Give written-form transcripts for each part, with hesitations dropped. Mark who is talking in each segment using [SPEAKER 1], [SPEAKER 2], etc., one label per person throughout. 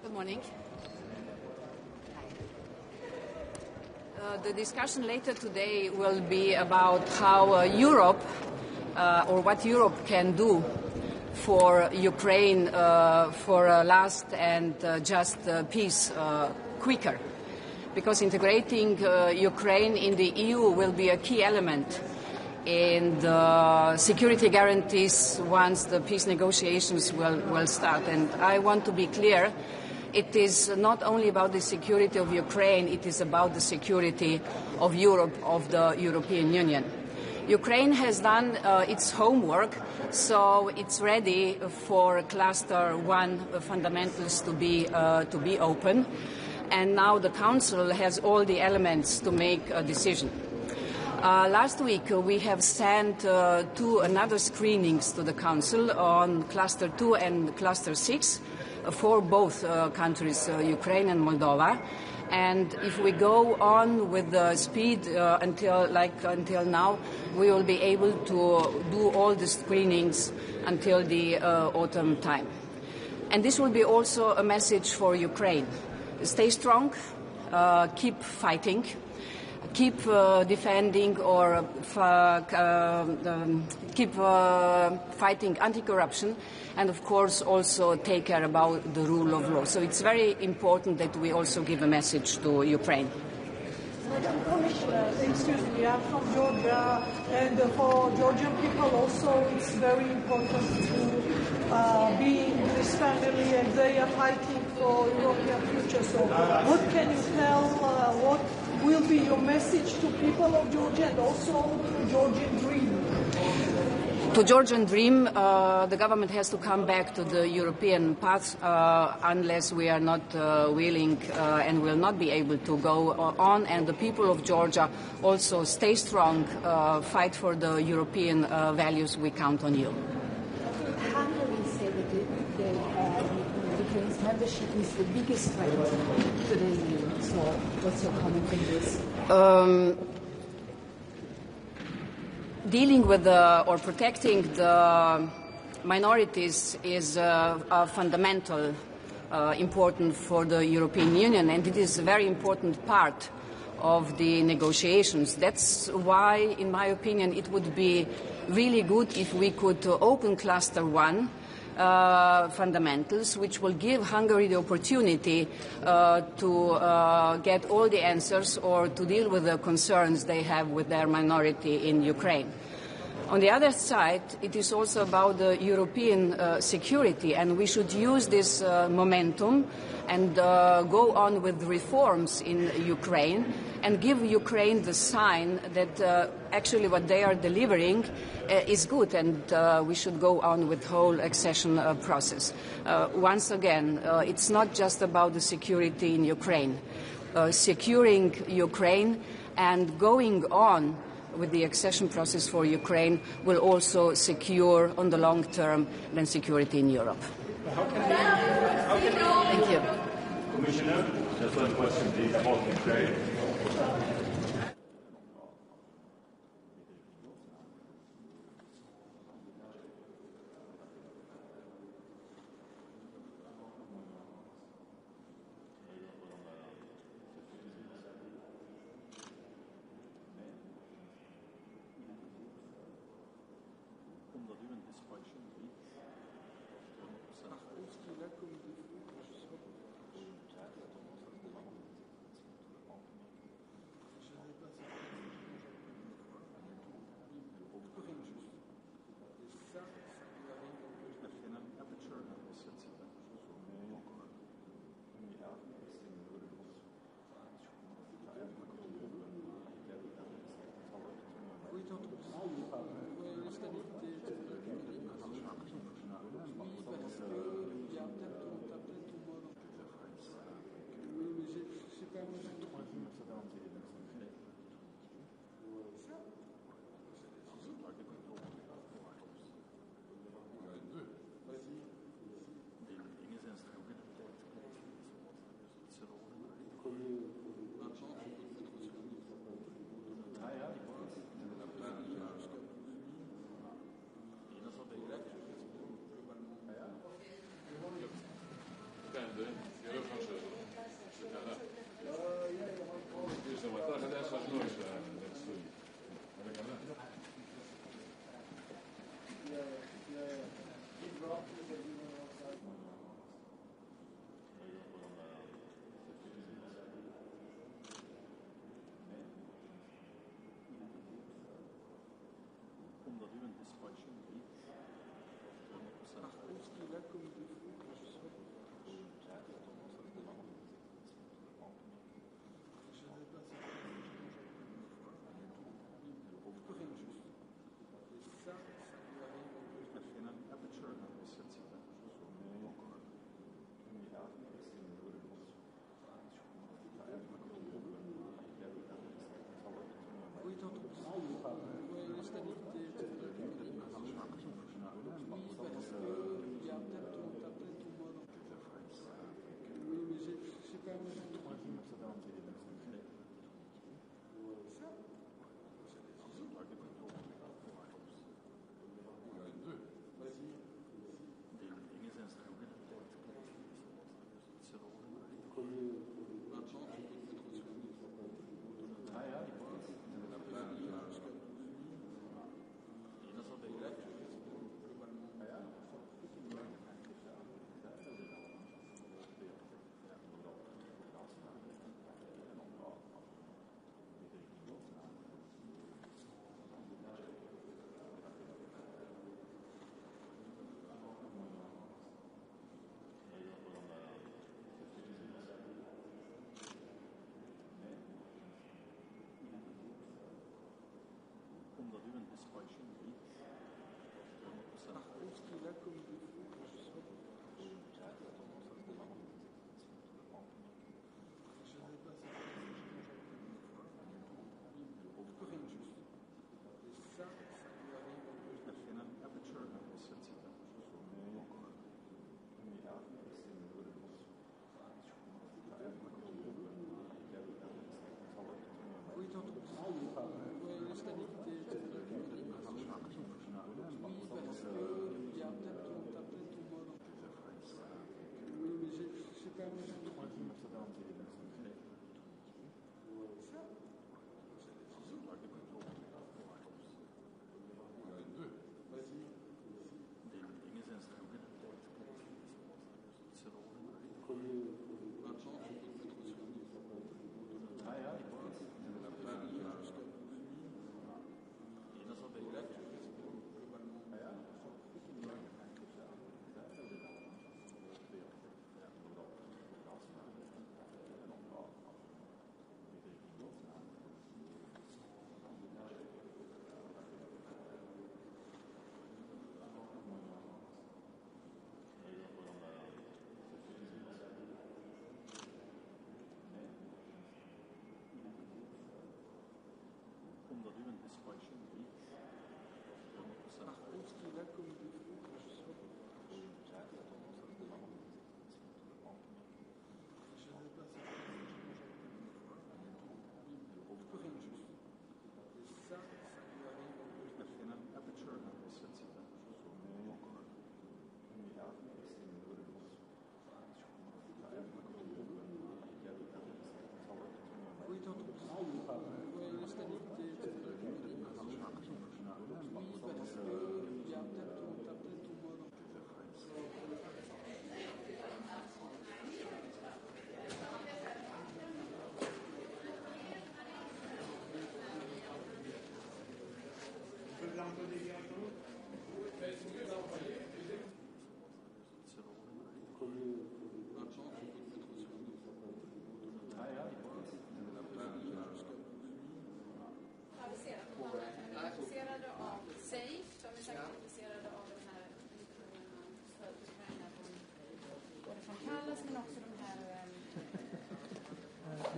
[SPEAKER 1] Good morning. The discussion later today will be about how Europe, or what Europe can do for Ukraine for a last and just peace quicker. Because integrating Ukraine in the EU will be a key element in the security guarantees once the peace negotiations will start. And I want to be clear, it is not only about the security of Ukraine, it is about the security of Europe, of the European Union. Ukraine has done its homework, so it's ready for Cluster 1 fundamentals to be open. And now the Council has all the elements to make a decision. Last week we have sent another screenings to the Council on Cluster 2 and Cluster 6 for both countries, Ukraine and Moldova. And if we go on with the speed until now, we will be able to do all the screenings until the autumn time. And this will be also a message for Ukraine. Stay strong, keep fighting, keep defending or keep fighting anti-corruption, and of course also take care about the rule of law. So it's very important that we also give a message to Ukraine.
[SPEAKER 2] Madam Commissioner, excuse me, I'm from Georgia, and for Georgian people also it's very important to be in this family, and they are fighting for European future. So what can you tell, what will be your message to people of Georgia and also to Georgian Dream?
[SPEAKER 1] To Georgian Dream, the government has to come back to the European path unless we are not willing and will not be able to go on. And the people of Georgia also stay strong, fight for the European values. We count on you.
[SPEAKER 3] Hungary said that Ukraine's membership is the biggest threat to the EU. So what's your comment on this?
[SPEAKER 1] Dealing with or protecting the minorities is fundamental, important for the European Union, and it is a very important part of the negotiations. That's why, in my opinion, it would be really good if we could open Cluster 1 fundamentals, which will give Hungary the opportunity to get all the answers or to deal with the concerns they have with their minority in Ukraine. On the other side, it is also about the European security, and we should use this momentum and go on with reforms in Ukraine and give Ukraine the sign that actually what they are delivering is good, and we should go on with the whole accession process. Once again, it's not just about the security in Ukraine. Securing Ukraine and going on with the accession process for Ukraine will also secure, on the long term, then security in Europe. Thank you.
[SPEAKER 4] Commissioner, just one question, please, about Ukraine.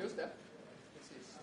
[SPEAKER 5] Just det, precis.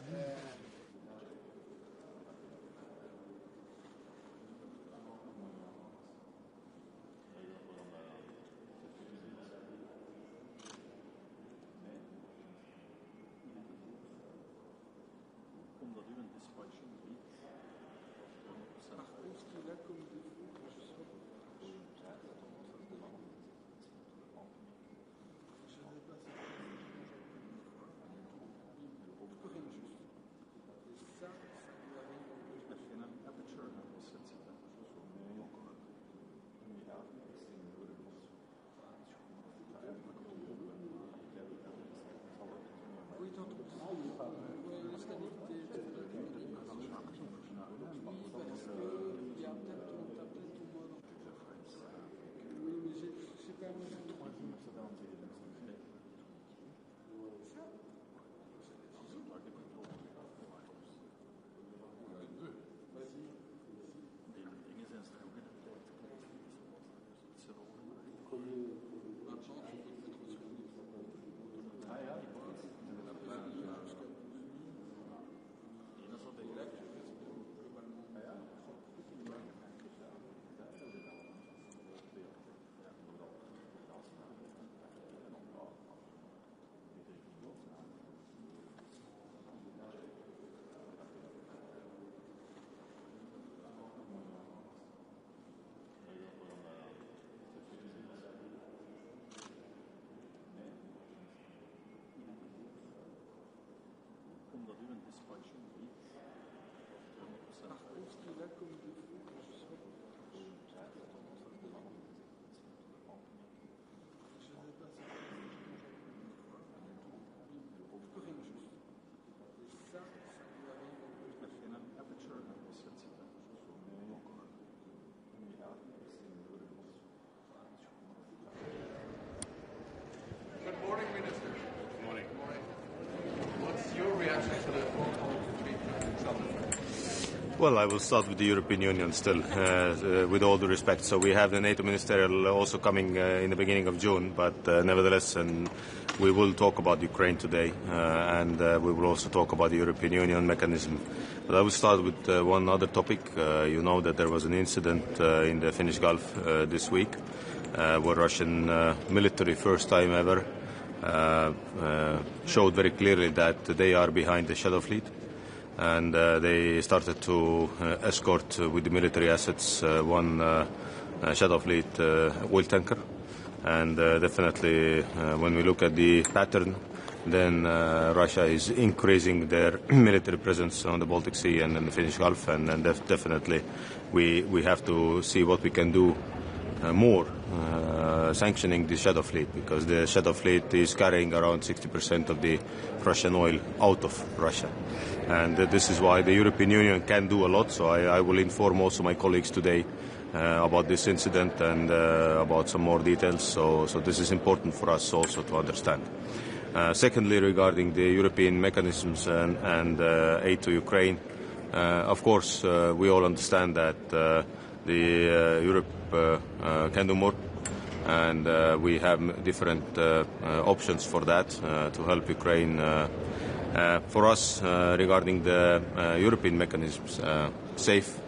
[SPEAKER 5] Good morning, Minister. Good morning. What's your reaction to the phone call between Trump and Trump?
[SPEAKER 6] Well, I will start with the European Union still, with all due respect. So we have the NATO ministerial also coming in the beginning of June, but nevertheless, we will talk about Ukraine today, and we will also talk about the European Union mechanism. But I will start with one other topic. You know that there was an incident in the Finnish Gulf this week, where Russian military, first time ever, showed very clearly that they are behind the Shadow Fleet. And they started to escort with the military assets one Shadow Fleet oil tanker. And definitely, when we look at the pattern, then Russia is increasing their military presence on the Baltic Sea and in the Finnish Gulf. And definitely, we have to see what we can do more, sanctioning the Shadow Fleet, because the Shadow Fleet is carrying around 60% of the Russian oil out of Russia. And this is why the European Union can do a lot. So I will inform also my colleagues today about this incident and about some more details. So this is important for us also to understand. Secondly, regarding the European mechanisms and aid to Ukraine, of course, we all understand that Europe can do more, and we have different options for that to help Ukraine. For us, regarding the European mechanisms, safe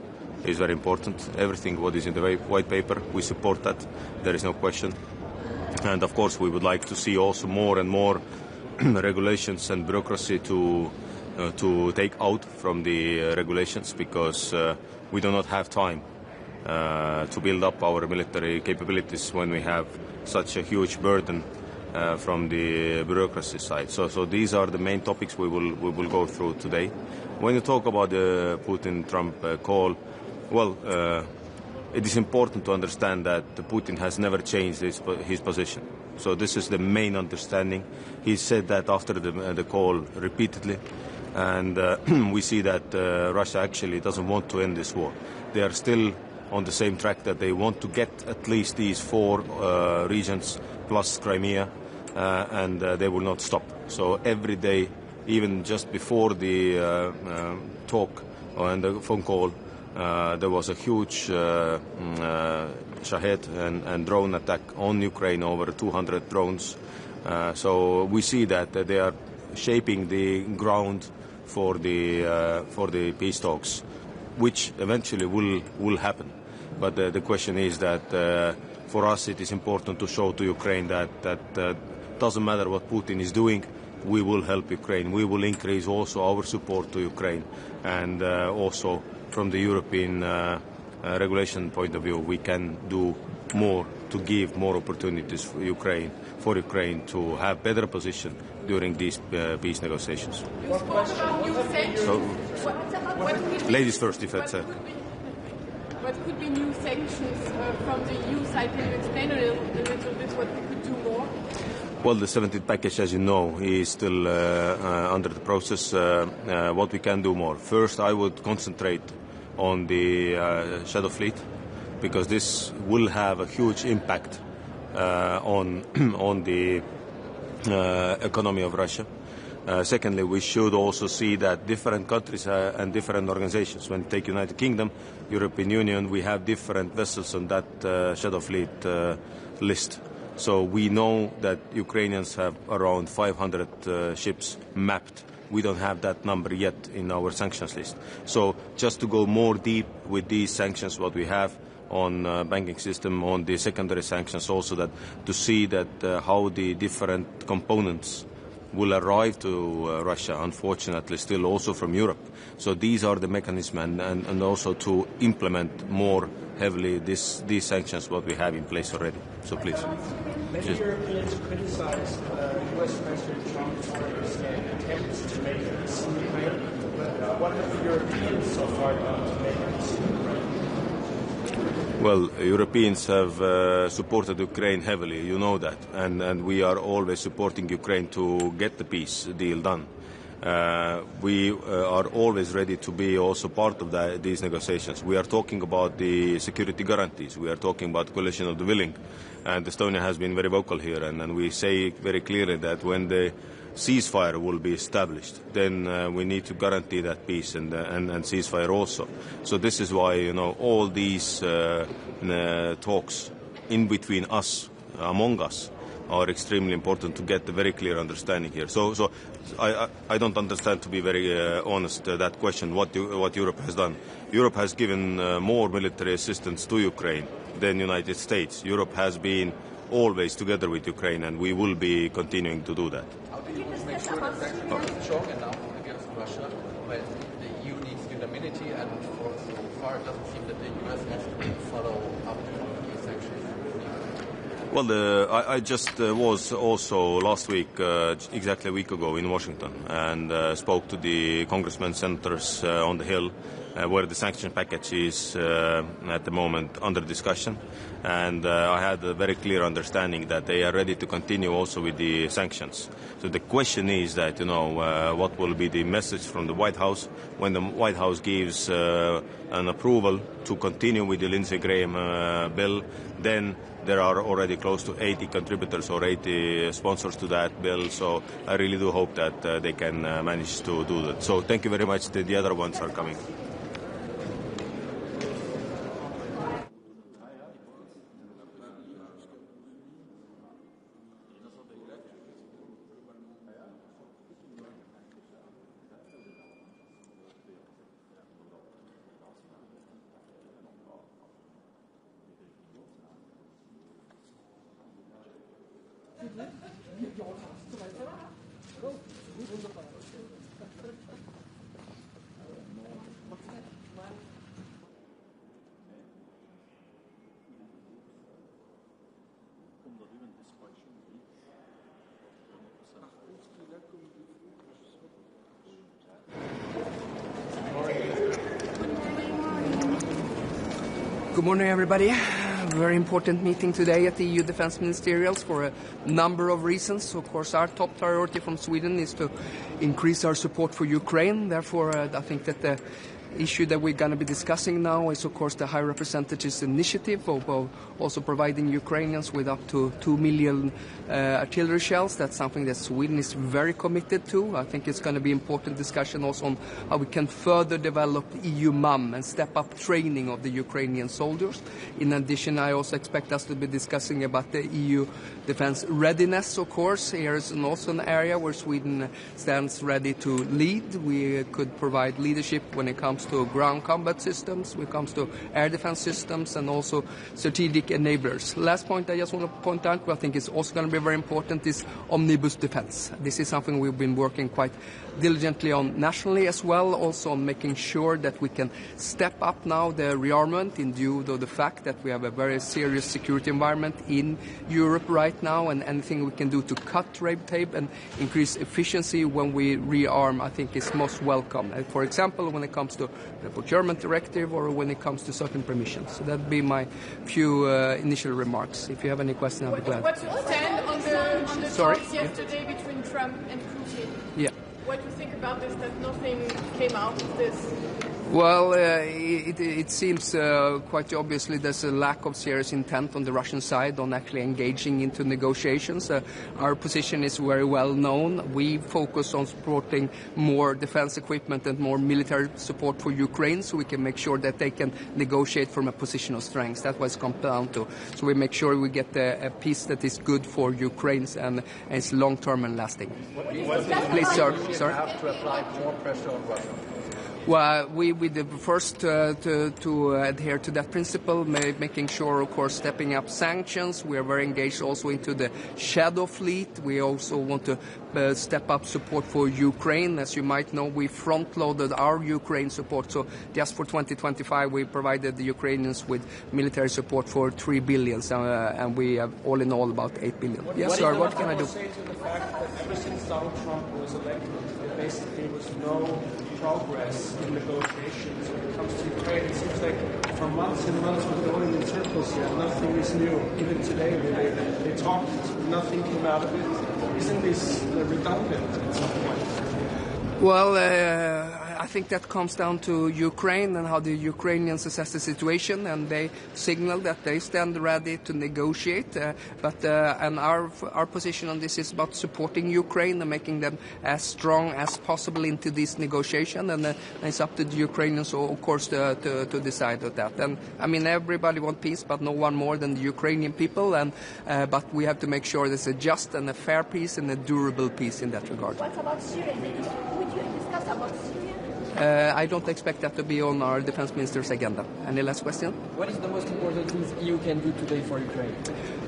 [SPEAKER 6] is very important. Everything what is in the white paper, we support that. There is no question. And of course, we would like to see also more and more regulations and bureaucracy to take out from the regulations, because we do not have time to build up our military capabilities when we have such a huge burden from the bureaucracy side. So these are the main topics we will go through today. When you talk about the Putin-Trump call, well, it is important to understand that Putin has never changed his position. So this is the main understanding. He said that after the call repeatedly, and we see that Russia actually doesn't want to end this war. They are still on the same track, that they want to get at least these 4 regions plus Crimea, and they will not stop. So every day, even just before the talk and the phone call, there was a huge Shahed and drone attack on Ukraine, over 200 drones. So we see that they are shaping the ground for the peace talks, which eventually will happen. But the question is that for us it is important to show to Ukraine that doesn't matter what Putin is doing, we will help Ukraine. We will increase also our support to Ukraine, and also from the European regulation point of view, we can do more to give more opportunities for Ukraine to have better position during these peace negotiations. So, ladies first, if that's
[SPEAKER 7] What could be new sanctions from the EU side? Can you explain a little bit what we could do more?
[SPEAKER 6] Well, the 17th package, as you know, is still under the process. What we can do more. First, I would concentrate on the shadow fleet, because this will have a huge impact on the economy of Russia. Secondly, we should also see that different countries and different organizations, when you take United Kingdom, European Union, we have different vessels on that shadow fleet list. So we know that Ukrainians have around 500 ships mapped. We don't have that number yet in our sanctions list. So just to go more deep with these sanctions, what we have on banking system, on the secondary sanctions also, that to see that how the different components will arrive to Russia, unfortunately still also from Europe. So these are the mechanisms, and also to implement more heavily these sanctions what we have in place already. So please.
[SPEAKER 8] Many Europeans criticize U.S. President Trump for his attempts to make it seem higher, but what have the Europeans so far done to make it seem right?
[SPEAKER 6] Well, Europeans have supported Ukraine heavily, you know that, and we are always supporting Ukraine to get the peace deal done. We are always ready to be also part of these negotiations. We are talking about the security guarantees. We are talking about coalition of the willing, and Estonia has been very vocal here, and we say very clearly that when the ceasefire will be established, then we need to guarantee that peace and ceasefire also. So this is why, you know, all these talks in between us, among us, are extremely important to get a very clear understanding here. So I don't understand, to be very honest, that question, what Europe has done. Europe has given more military assistance to Ukraine than United States. Europe has been always together with Ukraine, and we will be continuing to do that.
[SPEAKER 5] How do you make sure that sanctions are strong enough against Russia when the EU needs unanimity, and so far it doesn't seem that the US has to follow up on the sanctions?
[SPEAKER 6] Well, I just was also last week, exactly a week ago, in Washington, and spoke to the congressmen, senators on the Hill, where the sanction package is at the moment under discussion. And I had a very clear understanding that they are ready to continue also with the sanctions. So the question is that, you know, what will be the message from the White House when the White House gives an approval to continue with the Lindsey Graham bill. Then there are already close to 80 contributors or 80 sponsors to that bill. So I really do hope that they can manage to do that. So thank you very much. The other ones are coming.
[SPEAKER 9] Good morning, everybody. A very important meeting today at the EU Defence Ministerials for a number of reasons. Of course, our top priority from Sweden is to increase our support for Ukraine. Therefore, I think that the issue that we're going to be discussing now is, of course, the High Representative's initiative of also providing Ukrainians with up to 2 million artillery shells. That's something that Sweden is very committed to. I think it's going to be important discussion also on how we can further develop EU MUM and step up training of the Ukrainian soldiers. In addition, I also expect us to be discussing about the EU defense readiness, of course. Here is also an area where Sweden stands ready to lead. We could provide leadership when it comes to ground combat systems, when it comes to air defense systems, and also strategic enablers. Last point I just want to point out, I think is also going to be very important, is omnibus defense. This is something we've been working quite diligently on nationally as well, also on making sure that we can step up now the rearmament in view of the fact that we have a very serious security environment in Europe right now, and anything we can do to cut red tape and increase efficiency when we rearm, I think is most welcome. For example, when it comes to the procurement directive or when it comes to certain permissions. So that would be my few initial remarks. If you have any questions, I'll be glad.
[SPEAKER 7] What's your stand on the talks yesterday between Trump and Putin?
[SPEAKER 9] Yeah.
[SPEAKER 7] What do you think about this, that nothing came out of this?
[SPEAKER 9] Well, it seems quite obviously there's a lack of serious intent on the Russian side on actually engaging into negotiations. Our position is very well known. We focus on supporting more defense equipment and more military support for Ukraine so we can make sure that they can negotiate from a position of strength. That's what it's come down to. So we make sure we get a peace that is good for Ukraine and it's long-term and lasting. Please, sir. Sorry?
[SPEAKER 5] Have to apply more pressure on Russia.
[SPEAKER 9] Well, we the first to adhere to that principle, making sure, of course, stepping up sanctions. We are very engaged also into the shadow fleet. We also want to step up support for Ukraine. As you might know, we front-loaded our Ukraine support. So just for 2025, we provided the Ukrainians with military support for 3 billion, and we have all in all about 8 billion. Yes, sir, what can I do?
[SPEAKER 8] Say to the fact that ever since Donald Trump was elected, there basically was no progress in negotiations when it comes to Ukraine. It seems like for months and months we're going in circles here. Nothing is new. Even today they talked, nothing came out of it. Isn't this redundant at some point?
[SPEAKER 9] Well, I think that comes down to Ukraine and how the Ukrainians assess the situation, and they signal that they stand ready to negotiate. And our position on this is about supporting Ukraine and making them as strong as possible into this negotiation. And it's up to the Ukrainians, of course, to decide on that. And I mean, everybody wants peace, but no one more than the Ukrainian people. And but we have to make sure there's a just and a fair peace and a durable peace in that regard.
[SPEAKER 3] What about Syria? Would you discuss about Syria?
[SPEAKER 9] I don't expect that to be on our defense minister's agenda. Any last question?
[SPEAKER 10] What is the most important thing the EU can do today for Ukraine?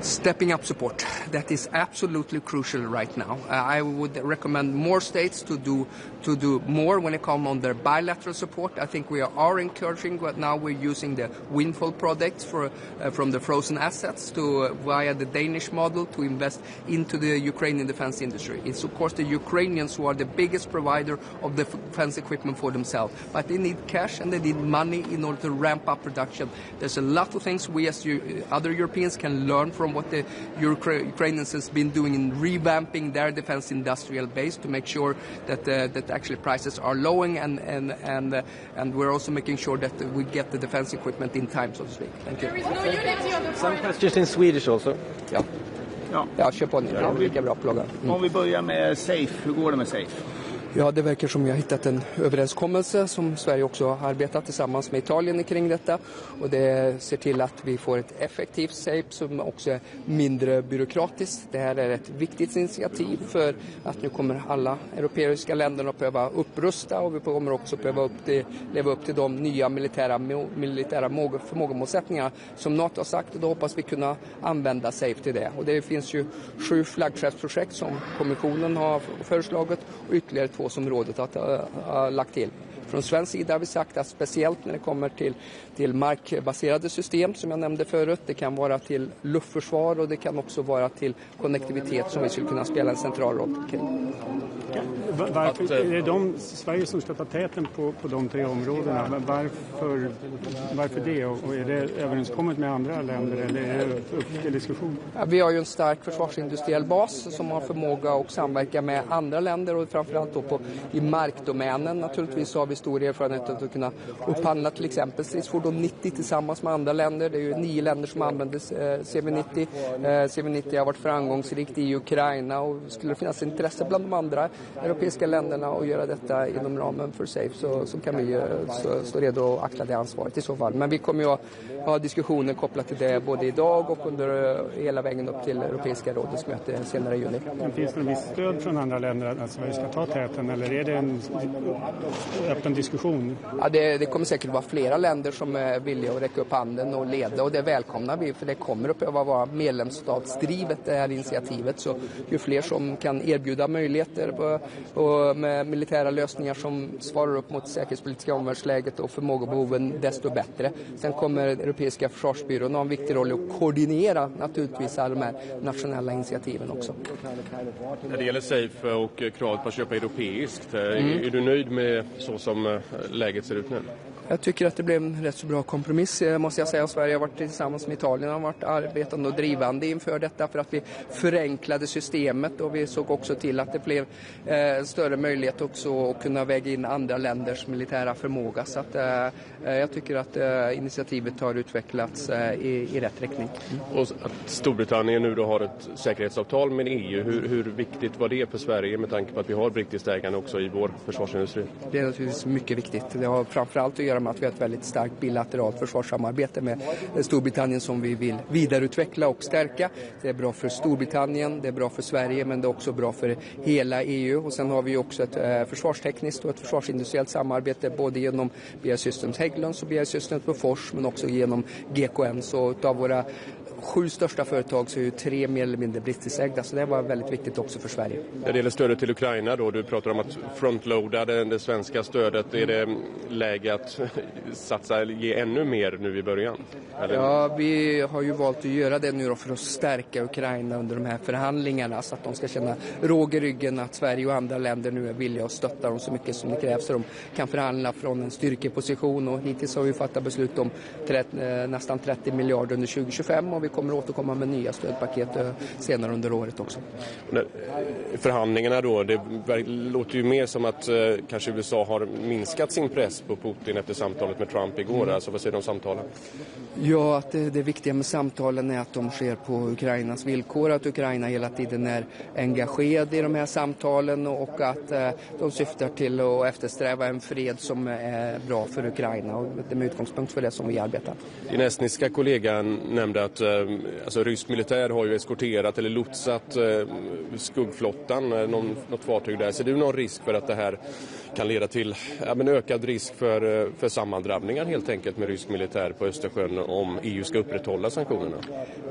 [SPEAKER 9] Stepping up support. That is absolutely crucial right now. I would recommend more states to do more when it comes on their bilateral support. I think we are encouraging, but now we're using the windfall projects from the frozen assets via the Danish model to invest into the Ukrainian defense industry. It's of course the Ukrainians who are the biggest provider of defense equipment for themselves, but they need cash and they need money in order to ramp up production. There's a lot of things we as other Europeans can learn from what the Ukrainians has been doing in revamping their defense industrial base to make sure that actually prices are lowering and we're also making sure that we get the defense equipment in time, so to speak. Thank you.
[SPEAKER 7] There is no unity on the
[SPEAKER 10] Some questions in Swedish also.
[SPEAKER 9] Ja, kör på nu. Lika bra plugga.
[SPEAKER 11] Om vi börjar med SAFE, hur går det med SAFE?
[SPEAKER 9] Ja, det verkar som jag har hittat en överenskommelse som Sverige också har arbetat tillsammans med Italien kring detta. Och det ser till att vi får ett effektivt SAFE som också är mindre byråkratiskt. Det här är ett viktigt initiativ för att nu kommer alla europeiska länderna att behöva upprusta och vi kommer också behöva leva upp till de nya militära förmågemålsättningar som NATO har sagt. Och då hoppas vi kunna använda SAFE till det. Och det finns ju 7 flaggskeppsprojekt som kommissionen har föreslagit och ytterligare 2 som rådet har lagt till. Från svensk sida har vi sagt att speciellt när det kommer till markbaserade system som jag nämnde förut, det kan vara till luftförsvar och det kan också vara till konnektivitet som vi skulle kunna spela en central roll kring.
[SPEAKER 12] Varför är det Sverige som ska ta täten på de 3 områdena? Varför det? Och är det överenskommet med andra länder eller är det upp till diskussion?
[SPEAKER 9] Ja, vi har ju en stark försvarsindustriell bas som har förmåga att samverka med andra länder och framförallt då i markdomänen. Naturligtvis har vi stor erfarenhet att kunna upphandla till exempel stridsfordon 90 tillsammans med andra länder. Det är ju 9 länder som använder CV90. CV90 har varit framgångsrikt i Ukraina och skulle det finnas intresse bland de andra europeiska länderna att göra detta inom ramen för SAFE så kan vi stå redo att axla det ansvaret i så fall. Men vi kommer ju att ha diskussioner kopplat till det både idag och under hela vägen upp till Europeiska rådets möte senare i juni.
[SPEAKER 12] Men finns det en viss stöd från andra länder att Sverige ska ta täten eller är det en öppen diskussion?
[SPEAKER 9] Ja, det kommer säkert vara flera länder som är villiga att räcka upp handen och leda och det välkomnar vi för det kommer att behöva vara medlemsstatsdrivet det här initiativet så ju fler som kan erbjuda möjligheter och med militära lösningar som svarar upp mot säkerhetspolitiska omvärldsläget och förmågebehoven desto bättre. Sen kommer Europeiska försvarsbyrån ha en viktig roll att koordinera naturligtvis alla de här nationella initiativen också.
[SPEAKER 13] När det gäller SAFE och kravet på att köpa europeiskt, är du nöjd med så som läget ser ut nu?
[SPEAKER 9] Jag tycker att det blev en rätt så bra kompromiss måste jag säga. Sverige har varit tillsammans med Italien har varit arbetande och drivande inför detta för att vi förenklade systemet och vi såg också till att det blev större möjlighet också att kunna väga in andra länders militära förmåga. Så att, jag tycker att initiativet har utvecklats i rätt riktning.
[SPEAKER 13] Och att Storbritannien nu då har ett säkerhetsavtal med EU, hur viktigt var det för Sverige med tanke på att vi har brittiskt ägande också i vår försvarsindustri?
[SPEAKER 9] Det är naturligtvis mycket viktigt. Det har framförallt att göra med att vi har ett väldigt starkt bilateralt försvarssamarbete med Storbritannien som vi vill vidareutveckla och stärka. Det är bra för Storbritannien, det är bra för Sverige men det är också bra för hela EU. Och sen har vi också ett försvarstekniskt och ett försvarsindustriellt samarbete både genom BAE Systems Hägglunds och BAE Systems Bofors men också genom GKN. Så av våra 7 största företag så är ju 3 mer eller mindre brittisägda så det var väldigt viktigt också för Sverige.
[SPEAKER 13] När det gäller stödet till Ukraina då, du pratar om att frontloada det svenska stödet, är det läge att ge ännu mer nu i början? Eller?
[SPEAKER 9] Ja, vi har ju valt att göra det nu då för att stärka Ukraina under de här förhandlingarna så att de ska känna råg i ryggen att Sverige och andra länder nu är villiga att stötta dem så mycket som det krävs så de kan förhandla från en styrkeposition och hittills har vi fattat beslut om nästan 30 miljarder under 2025 och vi kommer att återkomma med nya stödpaket senare under året också.
[SPEAKER 13] Förhandlingarna då, det låter ju mer som att kanske USA har minskat sin press på Putin efter samtalet med Trump igår. Alltså vad säger du om samtalen?
[SPEAKER 9] Ja, att det viktiga med samtalen är att de sker på Ukrainas villkor, att Ukraina hela tiden är engagerad i de här samtalen och att de syftar till att eftersträva en fred som är bra för Ukraina och det är med utgångspunkt för det som vi arbetar.
[SPEAKER 13] Din estniska kollegan nämnde att rysk militär har ju eskorterat eller lotsat skuggflottan, något fartyg där. Ser du någon risk för att det här kan leda till ökad risk för sammandrabbningar helt enkelt med rysk militär på Östersjön om EU ska upprätthålla sanktionerna?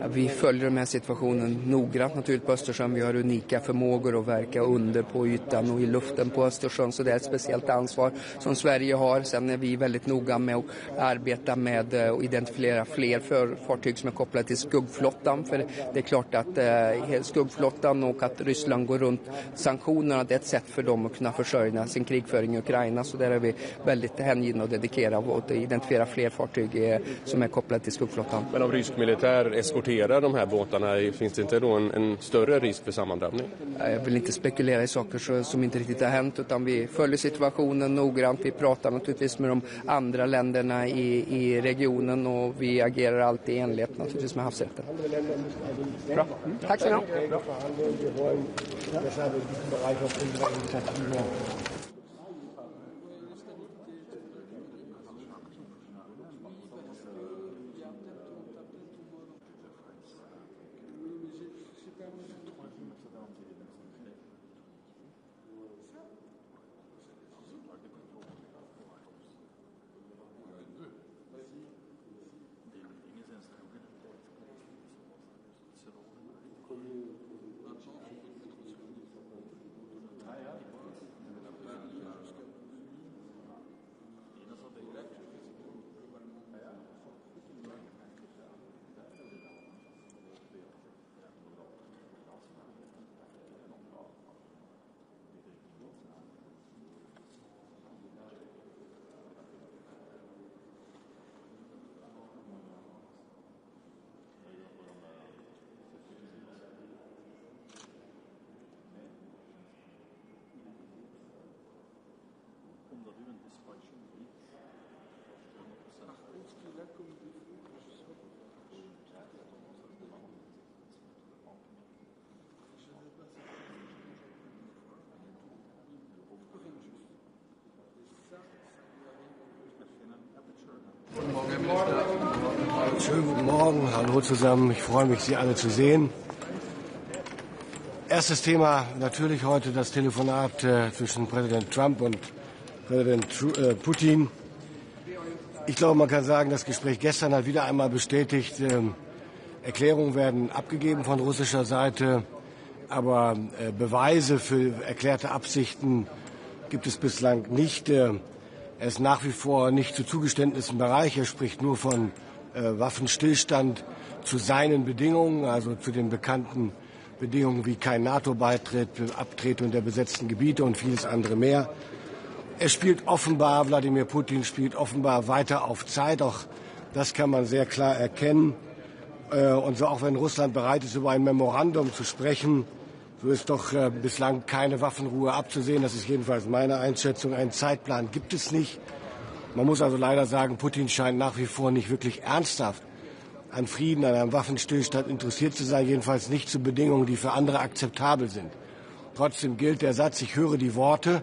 [SPEAKER 9] Ja, vi följer den här situationen noggrant naturligtvis på Östersjön. Vi har unika förmågor att verka under på ytan och i luften på Östersjön så det är ett speciellt ansvar som Sverige har. Sen är vi väldigt noga med att arbeta med att identifiera fler fartyg som är kopplade till skuggflottan för det är klart att skuggflottan och att Ryssland går runt sanktionerna det är ett sätt för dem att kunna försörja sin krigföring i Ukraina så där är vi väldigt hängivna och dedikerade att identifiera fler fartyg som är kopplade till skuggflottan.
[SPEAKER 13] Men om rysk militär eskorterar de här båtarna finns det inte då en större risk för sammandrabbning?
[SPEAKER 9] Jag vill inte spekulera i saker som inte riktigt har hänt utan vi följer situationen noggrant. Vi pratar naturligtvis med de andra länderna i regionen och vi agerar alltid i enlighet naturligtvis med havsrätten. Bra. Tack så mycket.
[SPEAKER 14] Schönen guten Morgen, hallo zusammen. Ich freue mich, Sie alle zu sehen. Erstes Thema natürlich heute das Telefonat zwischen Präsident Trump und Präsident Putin. Ich glaube, man kann sagen, das Gespräch gestern hat wieder einmal bestätigt, Erklärungen werden abgegeben von russischer Seite, aber Beweise für erklärte Absichten gibt es bislang nicht. Er ist nach wie vor nicht zu Zugeständnissen bereit. Er spricht nur von Waffenstillstand zu seinen Bedingungen, also zu den bekannten Bedingungen wie kein NATO-Beitritt, Abtretung der besetzten Gebiete und vieles andere mehr. Er spielt offenbar, Wladimir Putin spielt offenbar weiter auf Zeit. Auch das kann man sehr klar erkennen. Und so auch wenn Russland bereit ist, über ein Memorandum zu sprechen, so ist doch bislang keine Waffenruhe abzusehen. Das ist jedenfalls meine Einschätzung. Einen Zeitplan gibt es nicht. Man muss also leider sagen, Putin scheint nach wie vor nicht wirklich ernsthaft an Frieden, an einem Waffenstillstand interessiert zu sein, jedenfalls nicht zu Bedingungen, die für andere akzeptabel sind. Trotzdem gilt der Satz, ich höre die Worte,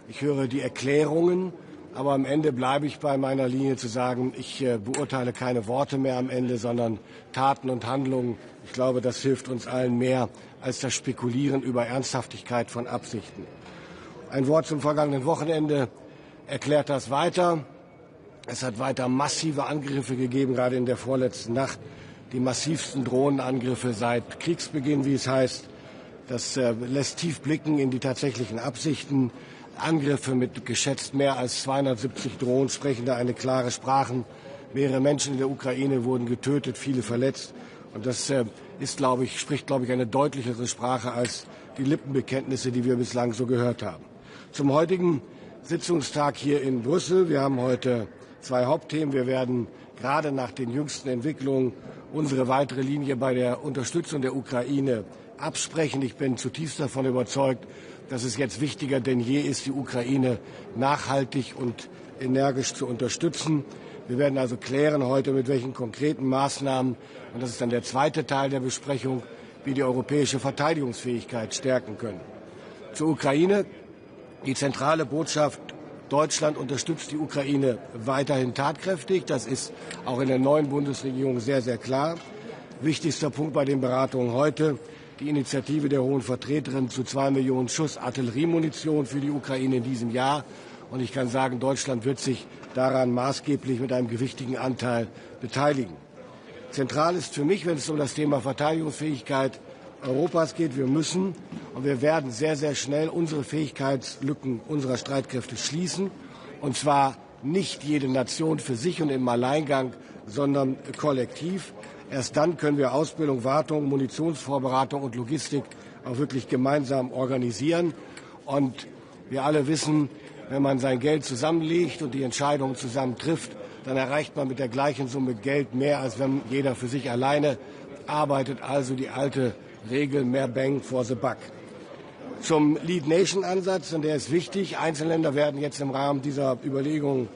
[SPEAKER 14] ich höre die Erklärungen, aber am Ende bleibe ich bei meiner Linie zu sagen, ich beurteile keine Worte mehr am Ende, sondern Taten und Handlungen. Ich glaube, das hilft uns allen mehr als das Spekulieren über Ernsthaftigkeit von Absichten. Ein Wort zum vergangenen Wochenende erklärt das weiter. Es hat weiter massive Angriffe gegeben, gerade in der vorletzten Nacht. Die massivsten Drohnenangriffe seit Kriegsbeginn, wie es heißt. Das lässt tief blicken in die tatsächlichen Absichten. Angriffe mit geschätzt mehr als 270 Drohnen sprechen da eine klare Sprache. Mehrere Menschen in der Ukraine wurden getötet, viele verletzt. Und das spricht, glaube ich, eine deutlichere Sprache als die Lippenbekenntnisse, die wir bislang so gehört haben. Zum heutigen Sitzungstag hier in Brüssel. Wir haben heute zwei Hauptthemen. Wir werden gerade nach den jüngsten Entwicklungen unsere weitere Linie bei der Unterstützung der Ukraine absprechen. Ich bin zutiefst davon überzeugt, dass es jetzt wichtiger denn je ist, die Ukraine nachhaltig und energisch zu unterstützen. Wir werden also klären heute, mit welchen konkreten Maßnahmen, und das ist dann der zweite Teil der Besprechung, wir die europäische Verteidigungsfähigkeit stärken können. Zur Ukraine. Die zentrale Botschaft: Deutschland unterstützt die Ukraine weiterhin tatkräftig. Das ist auch in der neuen Bundesregierung sehr, sehr klar. Wichtigster Punkt bei den Beratungen heute: die Initiative der Hohen Vertreterin zu 2 Millionen Schuss Artilleriemunition für die Ukraine in diesem Jahr. Und ich kann sagen, Deutschland wird sich daran maßgeblich mit einem gewichtigen Anteil beteiligen. Zentral ist für mich, wenn es um das Thema Verteidigungsfähigkeit Europas geht, wir müssen und wir werden sehr, sehr schnell unsere Fähigkeitslücken unserer Streitkräfte schließen. Und zwar nicht jede Nation für sich und im Alleingang, sondern kollektiv. Erst dann können wir Ausbildung, Wartung, Munitionsvorbereitung und Logistik auch wirklich gemeinsam organisieren. Und wir alle wissen, wenn man sein Geld zusammenlegt und die Entscheidungen zusammen trifft, dann erreicht man mit der gleichen Summe Geld mehr, als wenn jeder für sich alleine arbeitet. Also die alte Regel, mehr Bang for the Buck. Zum Lead-Nation-Ansatz, und der ist wichtig. Einzelländer werden jetzt im Rahmen dieser Überlegungen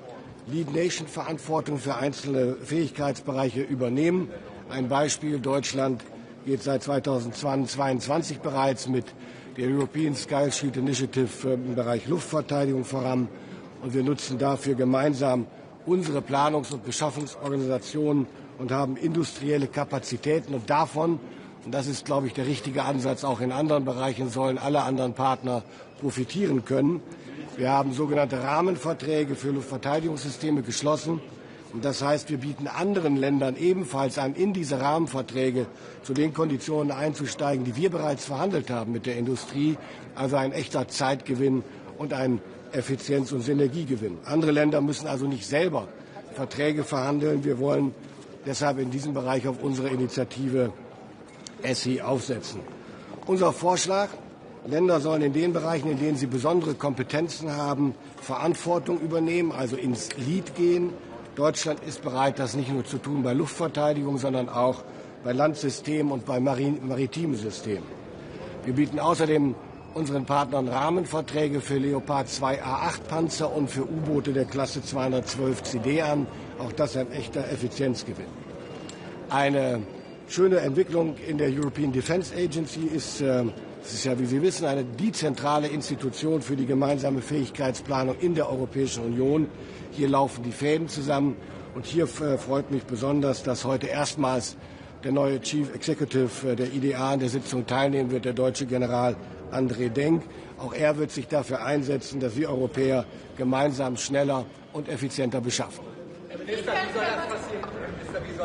[SPEAKER 14] Lead-Nation-Verantwortung für einzelne Fähigkeitsbereiche übernehmen. Ein Beispiel: Deutschland geht seit 2022 bereits mit der European Sky Shield Initiative im Bereich Luftverteidigung voran. Und wir nutzen dafür gemeinsam unsere Planungs- und Beschaffungsorganisationen und haben industrielle Kapazitäten. Und davon, und das ist, glaube ich, der richtige Ansatz, auch in anderen Bereichen sollen alle anderen Partner profitieren können. Wir haben sogenannte Rahmenverträge für Luftverteidigungssysteme geschlossen. Und das heißt, wir bieten anderen Ländern ebenfalls an, in diese Rahmenverträge zu den Konditionen einzusteigen, die wir bereits verhandelt haben mit der Industrie. Also ein echter Zeitgewinn und ein Effizienz- und Synergiegewinn. Andere Länder müssen also nicht selber Verträge verhandeln. Wir wollen deshalb in diesem Bereich auf unsere Initiative ESSI aufsetzen. Unser Vorschlag: Länder sollen in den Bereichen, in denen sie besondere Kompetenzen haben, Verantwortung übernehmen, also ins Lead gehen. Deutschland ist bereit, das nicht nur zu tun bei Luftverteidigung, sondern auch bei Landsystemen und bei maritimen Systemen. Wir bieten außerdem unseren Partnern Rahmenverträge für Leopard 2 A8 Panzer und für U-Boote der Klasse 212 CD an. Auch das ein echter Effizienzgewinn. Eine schöne Entwicklung in der European Defence Agency ist, das ist ja, wie Sie wissen, die zentrale Institution für die gemeinsame Fähigkeitsplanung in der Europäischen Union. Hier laufen die Fäden zusammen Und hier freut mich besonders, dass heute erstmals der neue Chief Executive der IDA an der Sitzung teilnehmen wird, der deutsche General André Denk. Auch er wird sich dafür einsetzen, dass wir Europäer gemeinsam schneller und effizienter beschaffen.
[SPEAKER 15] Herr Minister, wie soll das passieren? Wie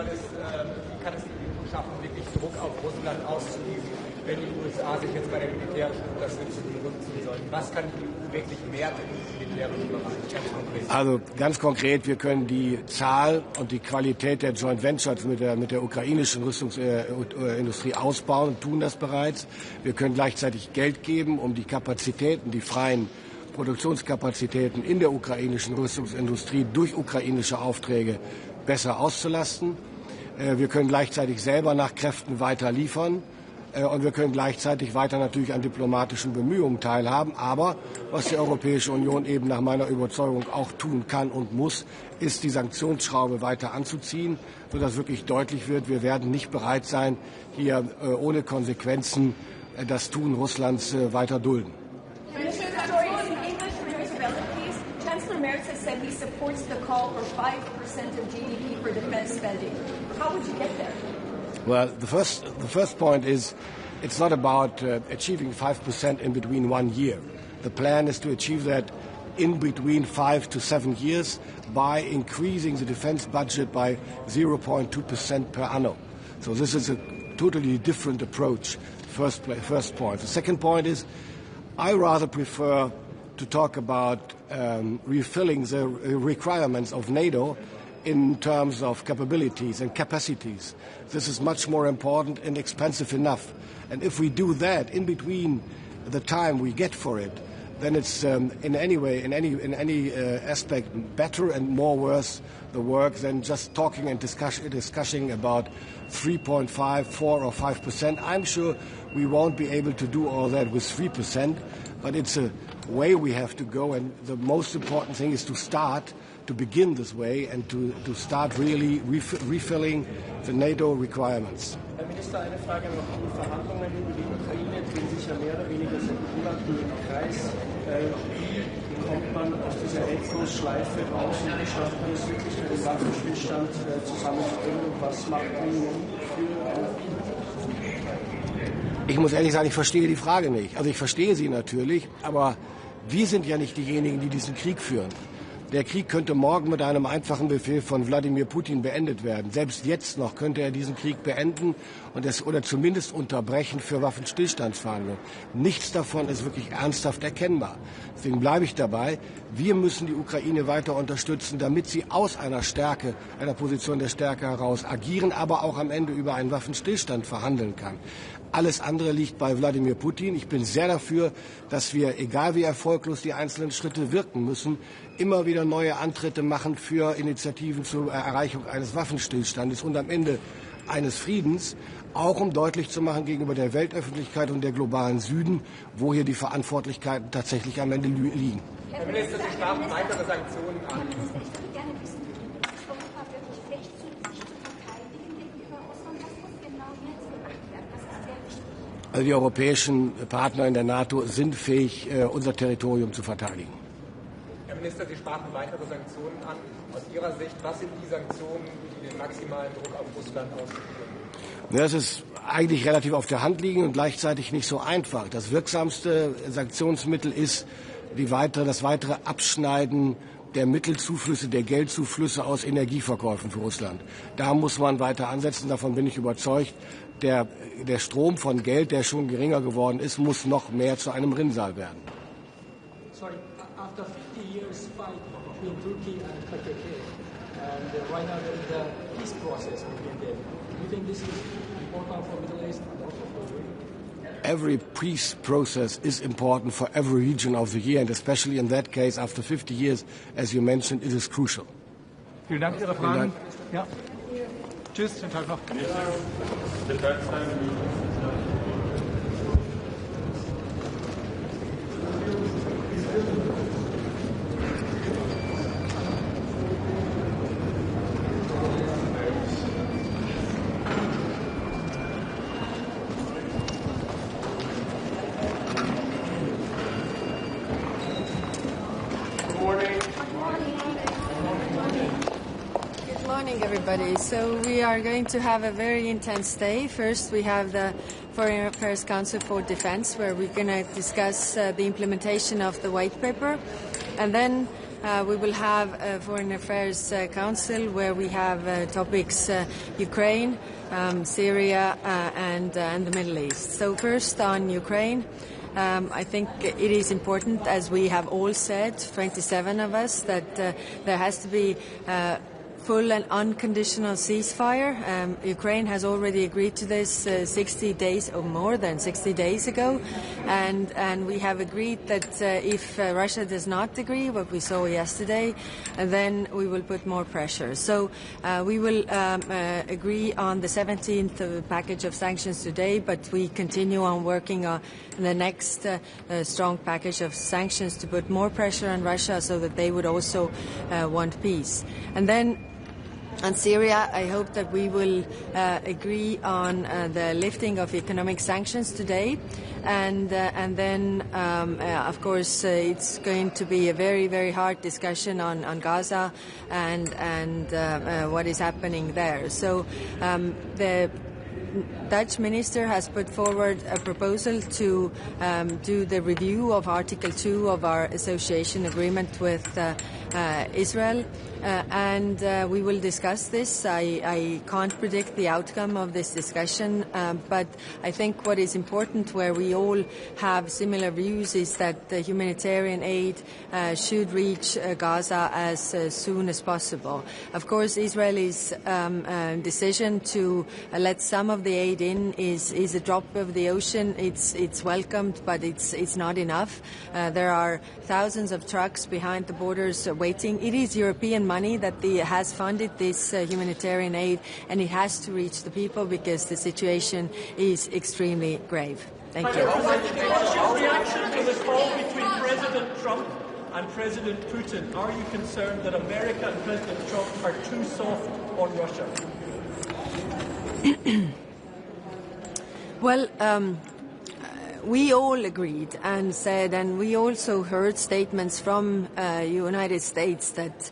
[SPEAKER 15] kann es schaffen, wirklich Druck auf Russland auszuüben, wenn die USA sich jetzt bei der militärischen Unterstützung zurückziehen sollen? Was kann die EU wirklich mehr tun im militärischen Bereich, ganz konkret?
[SPEAKER 14] Also ganz konkret, wir können die Zahl und die Qualität der Joint Ventures mit der ukrainischen Rüstungsindustrie ausbauen und tun das bereits. Wir können gleichzeitig Geld geben, um die Kapazitäten, die freien Produktionskapazitäten in der ukrainischen Rüstungsindustrie durch ukrainische Aufträge besser auszulasten. Wir können gleichzeitig selber nach Kräften weiter liefern. Und wir können gleichzeitig weiter natürlich an diplomatischen Bemühungen teilhaben. Aber was die Europäische Union eben nach meiner Überzeugung auch tun kann und muss, ist die Sanktionsschraube weiter anzuziehen, sodass wirklich deutlich wird, wir werden nicht bereit sein, hier ohne Konsequenzen das Tun Russlands weiter dulden.
[SPEAKER 16] Chancellor Merz has said he supports the call for 5% of GDP for defense spending. How would you get there?
[SPEAKER 14] Well, the first point is it's not about achieving 5% in between 1 year. The plan is to achieve that in between 5 to 7 years by increasing the defense budget by 0.2% per annum. So this is a totally different approach, first point. The second point is I rather prefer to talk about refilling the requirements of NATO in terms of capabilities and capacities. This is much more important and expensive enough. And if we do that in between the time we get for it, then it's in any aspect better and more worth the work than just talking and discussing about 3.5, 4 or 5%. I'm sure we won't be able to do all that with 3%, but it's a way we have to go, and the most important thing is to begin this way and to start really refilling the NATO requirements.
[SPEAKER 8] Herr Minister, eine Frage noch. Die Verhandlungen über die Ukraine drehen sich ja mehr oder weniger seit Monaten im Kreis. Wie kommt man aus dieser Endlosschleife raus und wie schafft man es wirklich, den Waffenstillstand zusammenzubringen und was macht die Union für
[SPEAKER 14] Ich muss ehrlich sagen, ich verstehe die Frage nicht. Also ich verstehe sie natürlich, aber wir sind ja nicht diejenigen, die diesen Krieg führen. Der Krieg könnte morgen mit einem einfachen Befehl von Wladimir Putin beendet werden. Selbst jetzt noch könnte er diesen Krieg beenden oder zumindest unterbrechen für Waffenstillstandsverhandlungen. Nichts davon ist wirklich ernsthaft erkennbar. Deswegen bleibe ich dabei. Wir müssen die Ukraine weiter unterstützen, damit sie aus einer Position der Stärke heraus agieren, aber auch am Ende über einen Waffenstillstand verhandeln kann. Alles andere liegt bei Wladimir Putin. Ich bin sehr dafür, dass wir, egal wie erfolglos die einzelnen Schritte wirken müssen, immer wieder neue Antritte machen für Initiativen zur Erreichung eines Waffenstillstandes und am Ende eines Friedens, auch um deutlich zu machen gegenüber der Weltöffentlichkeit und der globalen Süden, wo hier die Verantwortlichkeiten tatsächlich am Ende liegen.
[SPEAKER 15] Herr Minister, Sie sprachen weitere Sanktionen an.
[SPEAKER 16] Ich würde gerne wissen, ist Europa wirklich recht sich zu verteidigen gegenüber Russland? Was muss genau jetzt gemacht werden? Das ist sehr wichtig.
[SPEAKER 14] Also die europäischen Partner in der NATO sind fähig, unser Territorium zu verteidigen.
[SPEAKER 15] Herr Minister, Sie sprachen weitere Sanktionen an. Aus Ihrer Sicht, was sind die Sanktionen, die den maximalen Druck auf Russland ausüben?
[SPEAKER 14] Das ist eigentlich relativ auf der Hand liegen und gleichzeitig nicht so einfach. Das wirksamste Sanktionsmittel ist das weitere Abschneiden der Mittelzuflüsse, der Geldzuflüsse aus Energieverkäufen für Russland. Da muss man weiter ansetzen, davon bin ich überzeugt. Der Strom von Geld, der schon geringer geworden ist, muss noch mehr zu einem Rinnsal werden.
[SPEAKER 8] Sorry, after 50 years fight between Turkey and PKK, and right now there is a peace process between them. Do you think this is important for Middle East and also for Europe?
[SPEAKER 14] Every peace process is important for every region of the year, and especially in that case, after 50 years, as you mentioned, it is crucial.
[SPEAKER 17] Vielen Dank für Ihre Fragen. Ja. Tschüss, schönen Tag noch.
[SPEAKER 18] morning, everybody. So we are going to have a very intense day. First, we have the Foreign Affairs Council for Defense, where we're going to discuss the implementation of the white paper. And then we will have a Foreign Affairs Council where we have topics Ukraine, Syria, and the Middle East. So first on Ukraine. I think it is important, as we have all said, 27 of us, that there has to be full and unconditional ceasefire. Ukraine has already agreed to this 60 days or more than 60 days ago, and we have agreed that if Russia does not agree, what we saw yesterday, then we will put more pressure. So we will agree on the 17th package of sanctions today, but we continue on working on the next strong package of sanctions to put more pressure on Russia so that they would also want peace. And then on Syria, I hope that we will agree on the lifting of economic sanctions today, and then, of course, it's going to be a very, very hard discussion on Gaza and what is happening there. So the Dutch minister has put forward a proposal to do the review of Article 2 of our association agreement with Israel, and we will discuss this. I can't predict the outcome of this discussion, but I think what is important, where we all have similar views, is that the humanitarian aid should reach Gaza as soon as possible. Of course, Israel's decision to let some of the aid in is a drop of the ocean. It's welcomed, but it's not enough. There are thousands of trucks behind the borders waiting. It is European money that has funded this humanitarian aid, and it has to reach the people because the situation is extremely grave. Thank you.
[SPEAKER 19] What's your reaction to the call between President Trump and President Putin? Are you concerned that America and President Trump are too soft on Russia?
[SPEAKER 18] Well, we all agreed and said, and we also heard statements from United States that,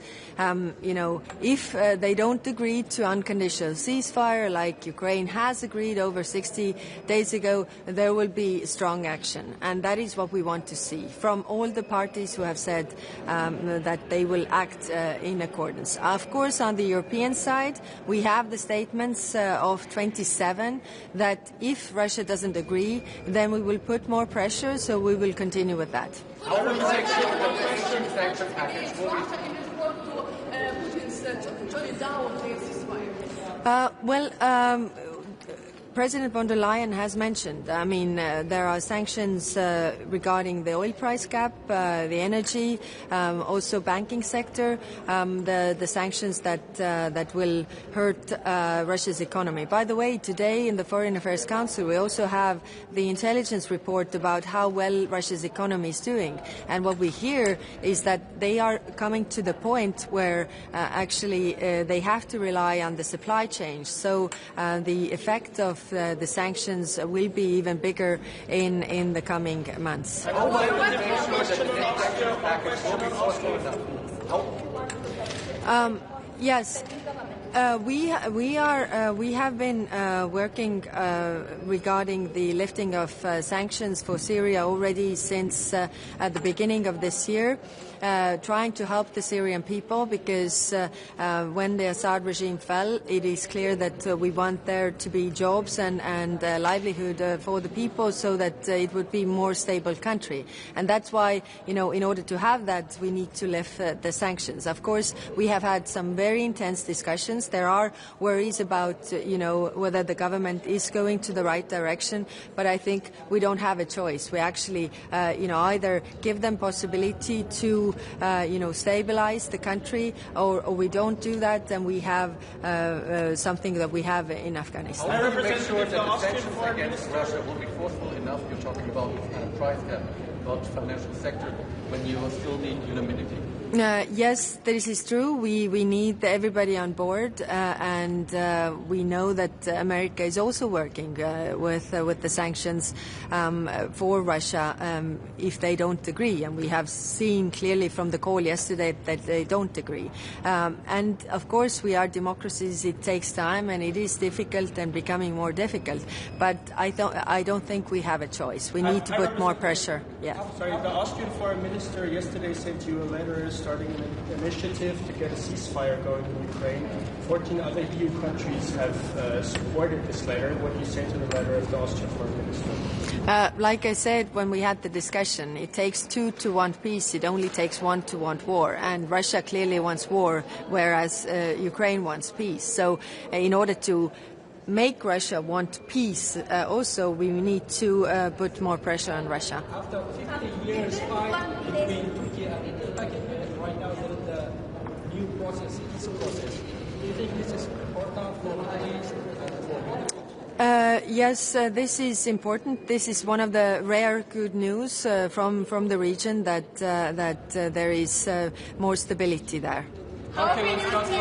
[SPEAKER 18] if they don't agree to unconditional ceasefire, like Ukraine has agreed over 60 days ago, there will be strong action. And that is what we want to see from all the parties who have said that they will act in accordance. Of course, on the European side, we have the statements of 27 that if Russia doesn't agree, then we will put more pressure, so we will continue with that.
[SPEAKER 5] How will you make sure that the sanction package will be...
[SPEAKER 18] President von der Leyen has mentioned, there are sanctions regarding the oil price cap, the energy, also banking sector, the sanctions that will hurt Russia's economy. By the way, today in the Foreign Affairs Council, we also have the intelligence report about how well Russia's economy is doing. And what we hear is that they are coming to the point where actually they have to rely on the supply chain. So the effect of the sanctions will be even bigger in the coming months. Yes. We have been working regarding the lifting of sanctions for Syria already since at the beginning of this year. Trying to help the Syrian people because when the Assad regime fell, it is clear that we want there to be jobs and livelihood for the people so that it would be a more stable country. And that's why, in order to have that, we need to lift the sanctions. Of course, we have had some very intense discussions. There are worries about, whether the government is going to the right direction, but I think we don't have a choice. We actually, either give them possibility to stabilize the country, or we don't do that, then we have something that we have in Afghanistan.
[SPEAKER 5] How do you make sure that the sanctions against Russia will be forceful enough? You're talking about price cap, about financial sector, when you still need unanimity.
[SPEAKER 18] Yes, this is true. We need everybody on board, and we know that America is also working with the sanctions for Russia if they don't agree. And we have seen clearly from the call yesterday that they don't agree. And of course, we are democracies. It takes time, and it is difficult and becoming more difficult. But I don't think we have a choice. We need to put more pressure. Yeah.
[SPEAKER 8] Sorry, the Austrian foreign minister yesterday sent you a letter starting an initiative to get a ceasefire going in Ukraine. 14 other EU countries have supported this letter. What do you say to the letter of the Austrian foreign minister?
[SPEAKER 18] Like I said when we had the discussion, it takes two to want peace. It only takes one to want war. And Russia clearly wants war, whereas Ukraine wants peace. So in order to make Russia want peace, also we need to put more pressure on Russia.
[SPEAKER 15] After 50 years fight between Turkey and Turkey, right now there is a new process, peace process. Do you think this is important for the Middle East and for
[SPEAKER 18] Yes, this is important. This is one of the rare good news from the region that there is more stability there.
[SPEAKER 7] How can you deal with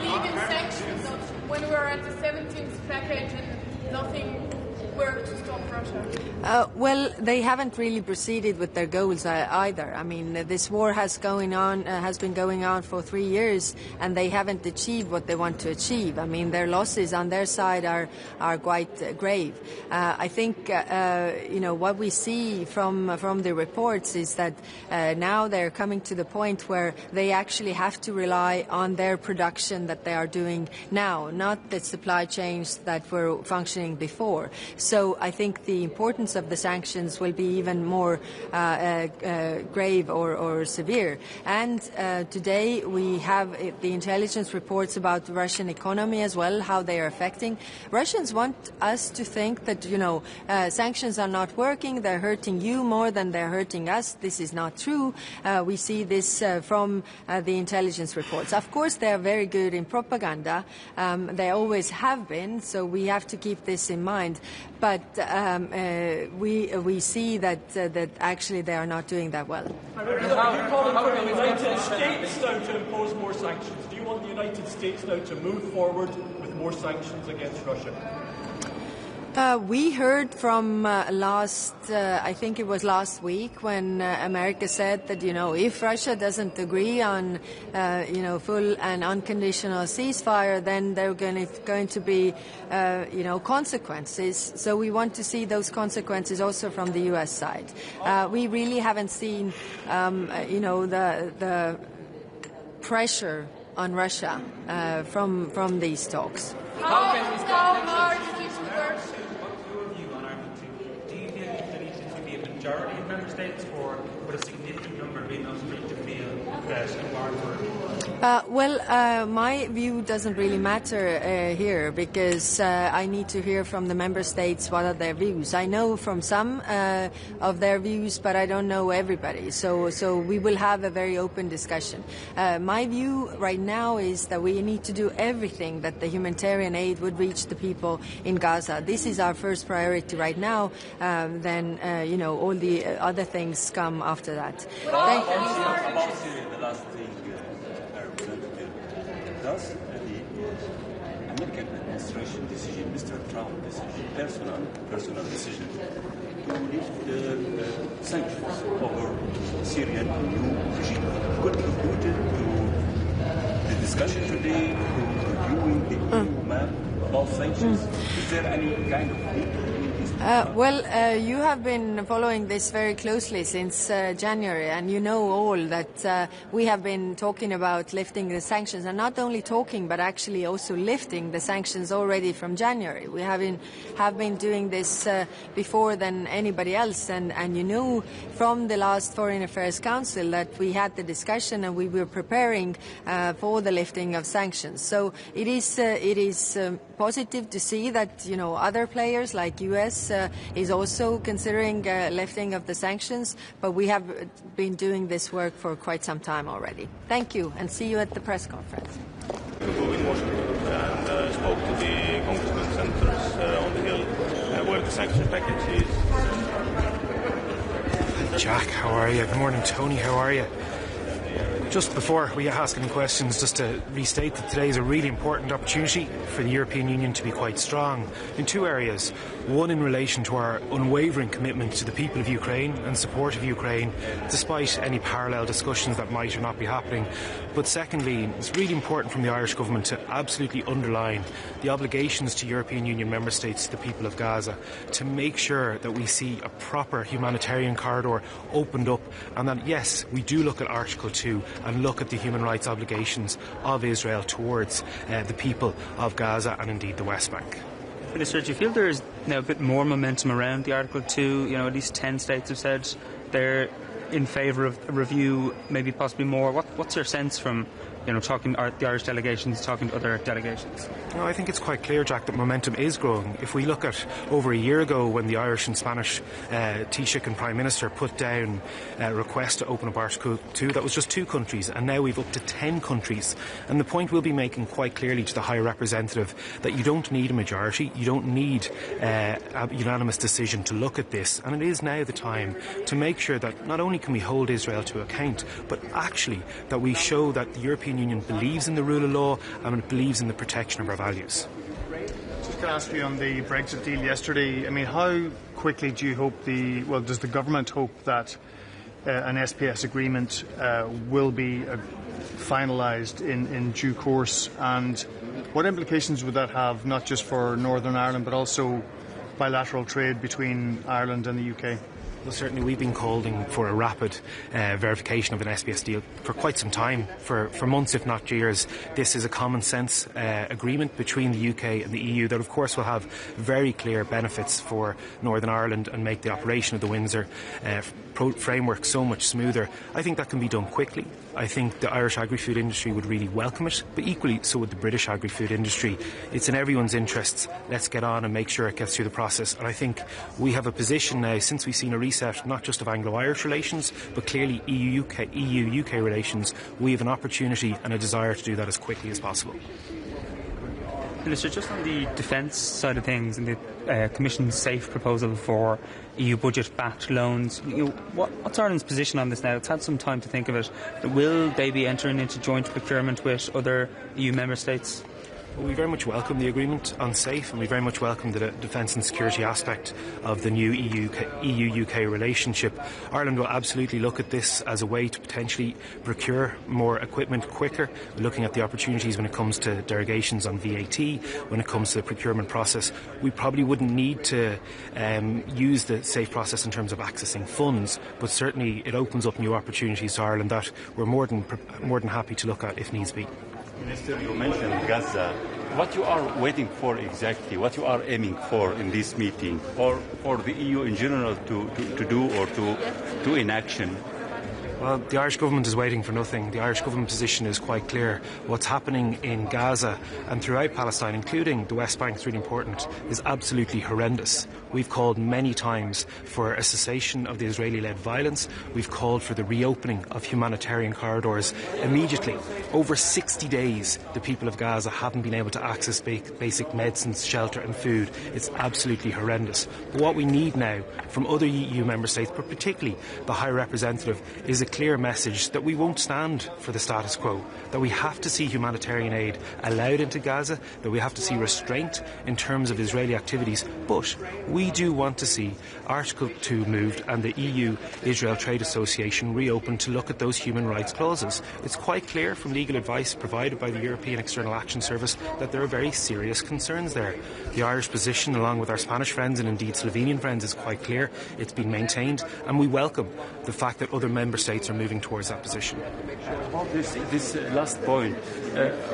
[SPEAKER 7] illegal sanctions when we're at the 17th package and nothing worked to stop Russia?
[SPEAKER 18] Well, they haven't really proceeded with their goals either. I mean, this war has been going on for 3 years, and they haven't achieved what they want to achieve. I mean, their losses on their side are quite grave. I think what we see from the reports is that now they're coming to the point where they actually have to rely on their production that they are doing now, not the supply chains that were functioning before. So I think the importance of the sanctions will be even more grave or severe. And today we have the intelligence reports about the Russian economy as well, how they are affecting. Russians want us to think that, sanctions are not working, they're hurting you more than they're hurting us. This is not true. We see this from the intelligence reports. Of course, they are very good in propaganda. They always have been, so we have to keep this in mind. But we see that actually they are not doing that well.
[SPEAKER 19] You're calling for the United States now to impose more sanctions. Do you want the United States now to move forward with more sanctions against Russia?
[SPEAKER 18] We heard from I think it was last week, when America said that, if Russia doesn't agree on, full and unconditional ceasefire, then there are going to be, consequences. So we want to see those consequences also from the U.S. side. We really haven't seen, the pressure on Russia from these talks.
[SPEAKER 7] How hard is this work?
[SPEAKER 20] Majority of member states, or would a significant number be enough to feel that
[SPEAKER 18] my view doesn't really matter here, because I need to hear from the member states what are their views. I know from some of their views, but I don't know everybody. So we will have a very open discussion. My view right now is that we need to do everything that the humanitarian aid would reach the people in Gaza. This is our first priority right now. Then all the other things come after that. Thank you.
[SPEAKER 21] About the last thing, does the American administration decision, Mr. Trump decision, personal decision, to lift the sanctions over Syrian new regime contributed to the discussion today, to reviewing the EU map about sanctions? Is there any kind of
[SPEAKER 18] you have been following this very closely since January, and you know all that we have been talking about lifting the sanctions, and not only talking, but actually also lifting the sanctions already from January. We have been doing this before than anybody else, and you know from the last Foreign Affairs Council that we had the discussion and we were preparing for the lifting of sanctions. So it is positive to see that other players like US is also considering lifting of the sanctions, but we have been doing this work for quite some time already. Thank you, and see you at the press conference.
[SPEAKER 6] In Washington and spoke to the congressmen, senators on the Hill where the sanctions package is.
[SPEAKER 22] Jack, how are you? Good morning, Tony. How are you?
[SPEAKER 2] Just before we ask any questions, just to restate that today is a really important opportunity for the European Union to be quite strong in two areas. One, in relation to our unwavering commitment to the people of Ukraine and support of Ukraine, despite any parallel discussions that might or not be happening. But secondly, it's really important from the Irish government to absolutely underline the obligations to European Union member states, to the people of Gaza, to make sure that we see a proper humanitarian corridor opened up, and that, yes, we do look at Article 2 and look at the human rights obligations of Israel towards the people of Gaza and indeed the West Bank.
[SPEAKER 22] Minister, do you feel there is now a bit more momentum around the Article 2? You know, at least 10 states have said they're in favour of a review, maybe possibly more. What's your sense from, you know, talking the Irish delegations, talking to other delegations?
[SPEAKER 2] No, I think it's quite clear, Jack, that momentum is growing. If we look at over a year ago when the Irish and Spanish Taoiseach and Prime Minister put down a request to open up Article 2, that was just 2 countries, and now we've up to 10 countries. And the point we'll be making quite clearly to the High Representative that you don't need a majority, you don't need a unanimous decision to look at this, and it is now the time to make sure that not only can we hold Israel to account, but actually that we show that the European Union believes in the rule of law and it believes in the protection of our values.
[SPEAKER 17] Just going to ask you on the Brexit deal yesterday. I mean, how quickly do you hope does the government hope that an SPS agreement will be finalised in due course, and what implications would that have, not just for Northern Ireland but also bilateral trade between Ireland and the UK?
[SPEAKER 2] Well, certainly we've been calling for a rapid verification of an SPS deal for quite some time, for months if not years. This is a common sense agreement between the UK and the EU that of course will have very clear benefits for Northern Ireland and make the operation of the Windsor framework so much smoother. I think that can be done quickly. I think the Irish agri-food industry would really welcome it, but equally so would the British agri-food industry. It's in everyone's interests. Let's get on and make sure it gets through the process. And I think we have a position now, since we've seen a reset not just of Anglo-Irish relations, but clearly EU-UK relations, we have an opportunity and a desire to do that as quickly as possible.
[SPEAKER 22] Minister, just on the defence side of things and the Commission's SAFE proposal for EU budget-backed loans, what's Ireland's position on this now? It's had some time to think of it. Will they be entering into joint procurement with other EU member states?
[SPEAKER 2] Well, we very much welcome the agreement on SAFE, and we very much welcome the defence and security aspect of the new EU-UK relationship. Ireland will absolutely look at this as a way to potentially procure more equipment quicker. We're looking at the opportunities when it comes to derogations on VAT, when it comes to the procurement process. We probably wouldn't need to use the SAFE process in terms of accessing funds, but certainly it opens up new opportunities to Ireland that we're more than happy to look at if needs be.
[SPEAKER 21] Minister, you mentioned Gaza. What you are waiting for exactly, what you are aiming for in this meeting, or for the EU in general to do or to inaction?
[SPEAKER 2] Well, the Irish government is waiting for nothing. The Irish government position is quite clear. What's happening in Gaza and throughout Palestine, including the West Bank, is really important, is absolutely horrendous. We've called many times for a cessation of the Israeli-led violence. We've called for the reopening of humanitarian corridors immediately. Over 60 days, the people of Gaza haven't been able to access basic medicines, shelter and food. It's absolutely horrendous. But what we need now from other EU member states, but particularly the High Representative, is a clear message that we won't stand for the status quo, that we have to see humanitarian aid allowed into Gaza, that we have to see restraint in terms of Israeli activities, but we do want to see Article 2 moved and the EU-Israel Trade Association reopened to look at those human rights clauses. It's quite clear from legal advice provided by the European External Action Service that there are very serious concerns there. The Irish position, along with our Spanish friends and indeed Slovenian friends, is quite clear. It's been maintained, and we welcome the fact that other member states are moving towards that position.
[SPEAKER 21] About this last point,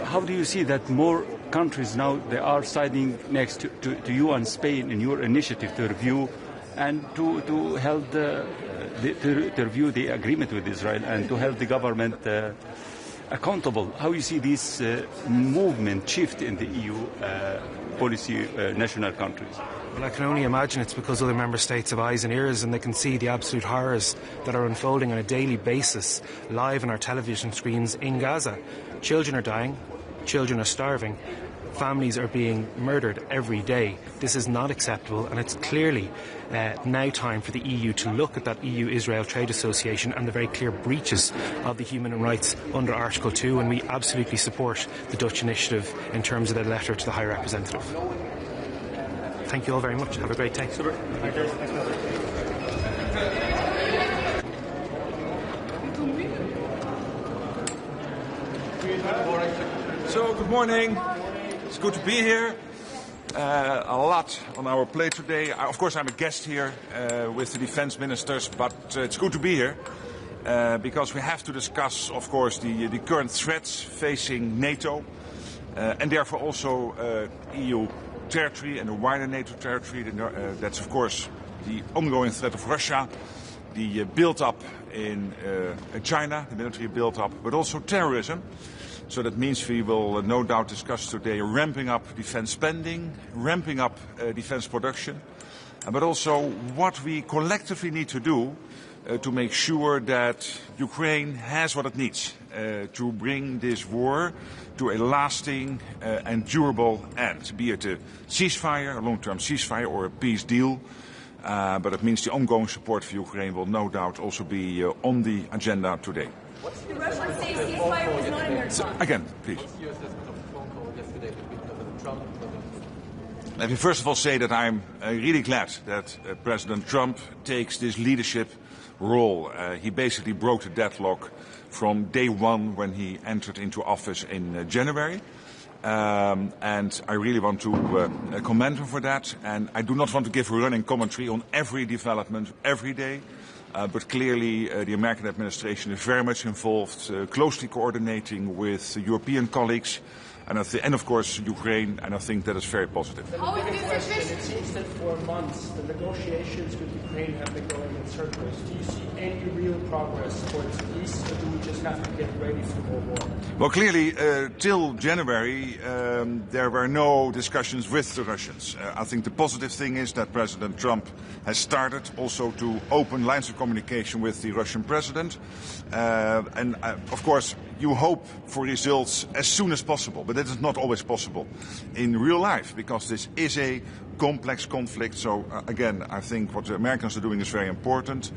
[SPEAKER 21] how do you see that more countries now they are siding next to you and Spain in your initiative to review and to hold to review the agreement with Israel and to hold the government accountable? How you see this movement shift in the EU policy national countries?
[SPEAKER 2] Well, I can only imagine it's because other member states have eyes and ears and they can see the absolute horrors that are unfolding on a daily basis live on our television screens in Gaza. Children are dying, children are starving, Families are being murdered every day. This is not acceptable, and it's clearly now time for the EU to look at that EU-Israel Trade Association and the very clear breaches of the human rights under Article 2, and we absolutely support the Dutch initiative in terms of their letter to the High Representative. Thank you all very much. Have a great day.
[SPEAKER 8] Super.
[SPEAKER 1] So, good morning. It's good to be here. A lot on our plate today. Of course, I'm a guest here with the defense ministers, but it's good to be here because we have to discuss, of course, the current threats facing NATO and therefore also EU territory and the wider NATO territory. That's, of course, the ongoing threat of Russia, the build-up in China, the military build-up, but also terrorism. So that means we will no doubt discuss today ramping up defense spending, ramping up defense production, but also what we collectively need to do to make sure that Ukraine has what it needs to bring this war to a lasting and durable end, be it a ceasefire, a long-term ceasefire or a peace deal. But it means the ongoing support for Ukraine will no doubt also be on the agenda today.
[SPEAKER 7] The Russians say ceasefire was not in their
[SPEAKER 1] So, again, please.
[SPEAKER 5] What's your assessment of the phone call yesterday between President Trump and President?
[SPEAKER 1] Let me first of all say that I'm really glad that President Trump takes this leadership role. He basically broke the deadlock from day one when he entered into office in January. And I really want to commend him for that. And I do not want to give a running commentary on every development every day. But clearly the American administration is very much involved, closely coordinating with European colleagues and of course Ukraine, and I think that is very positive.
[SPEAKER 8] How is this efficient? It seems that for months the negotiations with Ukraine have been going in circles. Do you see any real progress towards peace, or do we just have to get ready for more war?
[SPEAKER 1] Well, clearly, till January, there were no discussions with the Russians. I think the positive thing is that President Trump has started also to open lines of communication with the Russian president. And of course, you hope for results as soon as possible, but that is not always possible in real life because this is a complex conflict. So again, I think what the Americans are doing is very important.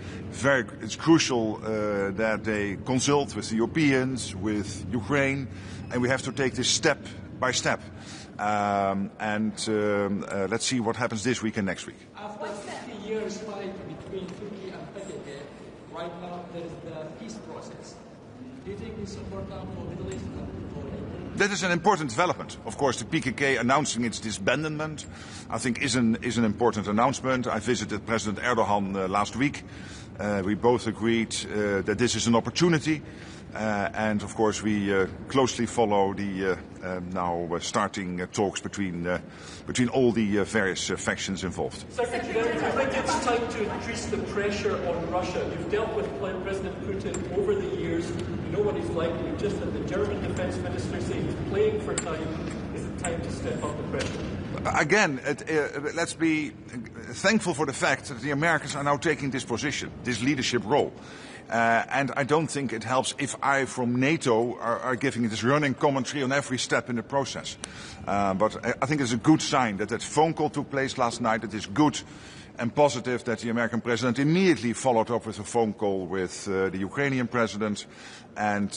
[SPEAKER 1] It's crucial that they consult with the Europeans, with Ukraine, and we have to take this step by step. Let's see what happens this week and next week.
[SPEAKER 19] After 50 years fight between Turkey and PKK, right now there is the peace process. Do you think it's important for the Middle East?
[SPEAKER 1] That is an important development. Of course, the PKK announcing its disbandment, I think, is an important announcement. I visited President Erdogan last week. We both agreed that this is an opportunity. And of course, we closely follow the now starting talks between all the various factions involved.
[SPEAKER 19] Secretary, I think it's time to increase the pressure on Russia. You've dealt with President Putin over the years. You know what he's like. You just had the German defense minister say he's playing for time. Is it time to step up the pressure?
[SPEAKER 1] Again, let's be thankful for the fact that the Americans are now taking this position, this leadership role. And I don't think it helps if I from NATO are giving this running commentary on every step in the process. But I think it's a good sign that that phone call took place last night. It is good and positive that the American president immediately followed up with a phone call with the Ukrainian president and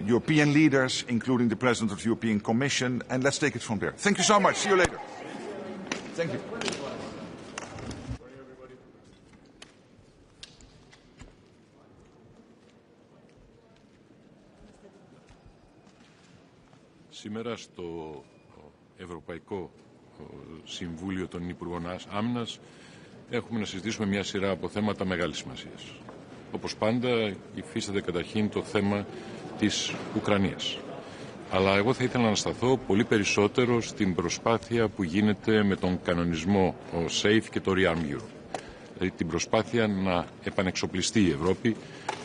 [SPEAKER 1] European leaders, including the president of the European Commission. And let's take it from there. Thank you so much. See you later. Thank you.
[SPEAKER 4] Σήμερα στο Ευρωπαϊκό Συμβούλιο των Υπουργών Άμυνας έχουμε να συζητήσουμε μια σειρά από θέματα μεγάλης σημασίας. Όπως πάντα υφίσταται καταρχήν το θέμα της Ουκρανίας. Αλλά εγώ θα ήθελα να σταθώ πολύ περισσότερο στην προσπάθεια που γίνεται με τον κανονισμό SAFE και το Rearm Europe. Δηλαδή την προσπάθεια να επανεξοπλιστεί η Ευρώπη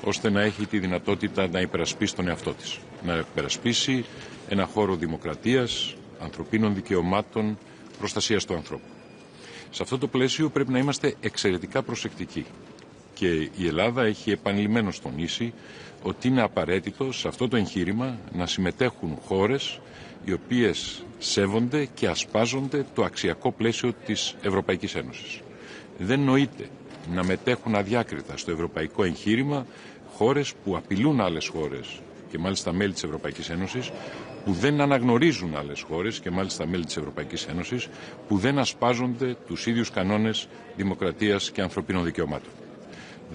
[SPEAKER 4] ώστε να έχει τη δυνατότητα να υπερασπίσει τον εαυτό της. Να υπερασπίσει ένα χώρο δημοκρατίας, ανθρωπίνων δικαιωμάτων, προστασίας του ανθρώπου. Σε αυτό το πλαίσιο πρέπει να είμαστε εξαιρετικά προσεκτικοί. Και η Ελλάδα έχει επανειλημμένως τονίσει ότι είναι απαραίτητο σε αυτό το εγχείρημα να συμμετέχουν χώρες οι οποίες σέβονται και ασπάζονται το αξιακό πλαίσιο της Ευρωπαϊκής Ένωσης. Δεν νοείται να μετέχουν αδιάκριτα στο ευρωπαϊκό εγχείρημα χώρες που απειλούν άλλες χώρες και μάλιστα μέλη της Ευρωπαϊκής Ένωσης, που δεν αναγνωρίζουν άλλες χώρες και μάλιστα μέλη της Ευρωπαϊκής Ένωσης, που δεν ασπάζονται τους ίδιους κανόνες δημοκρατίας και ανθρωπίνων δικαιωμάτων.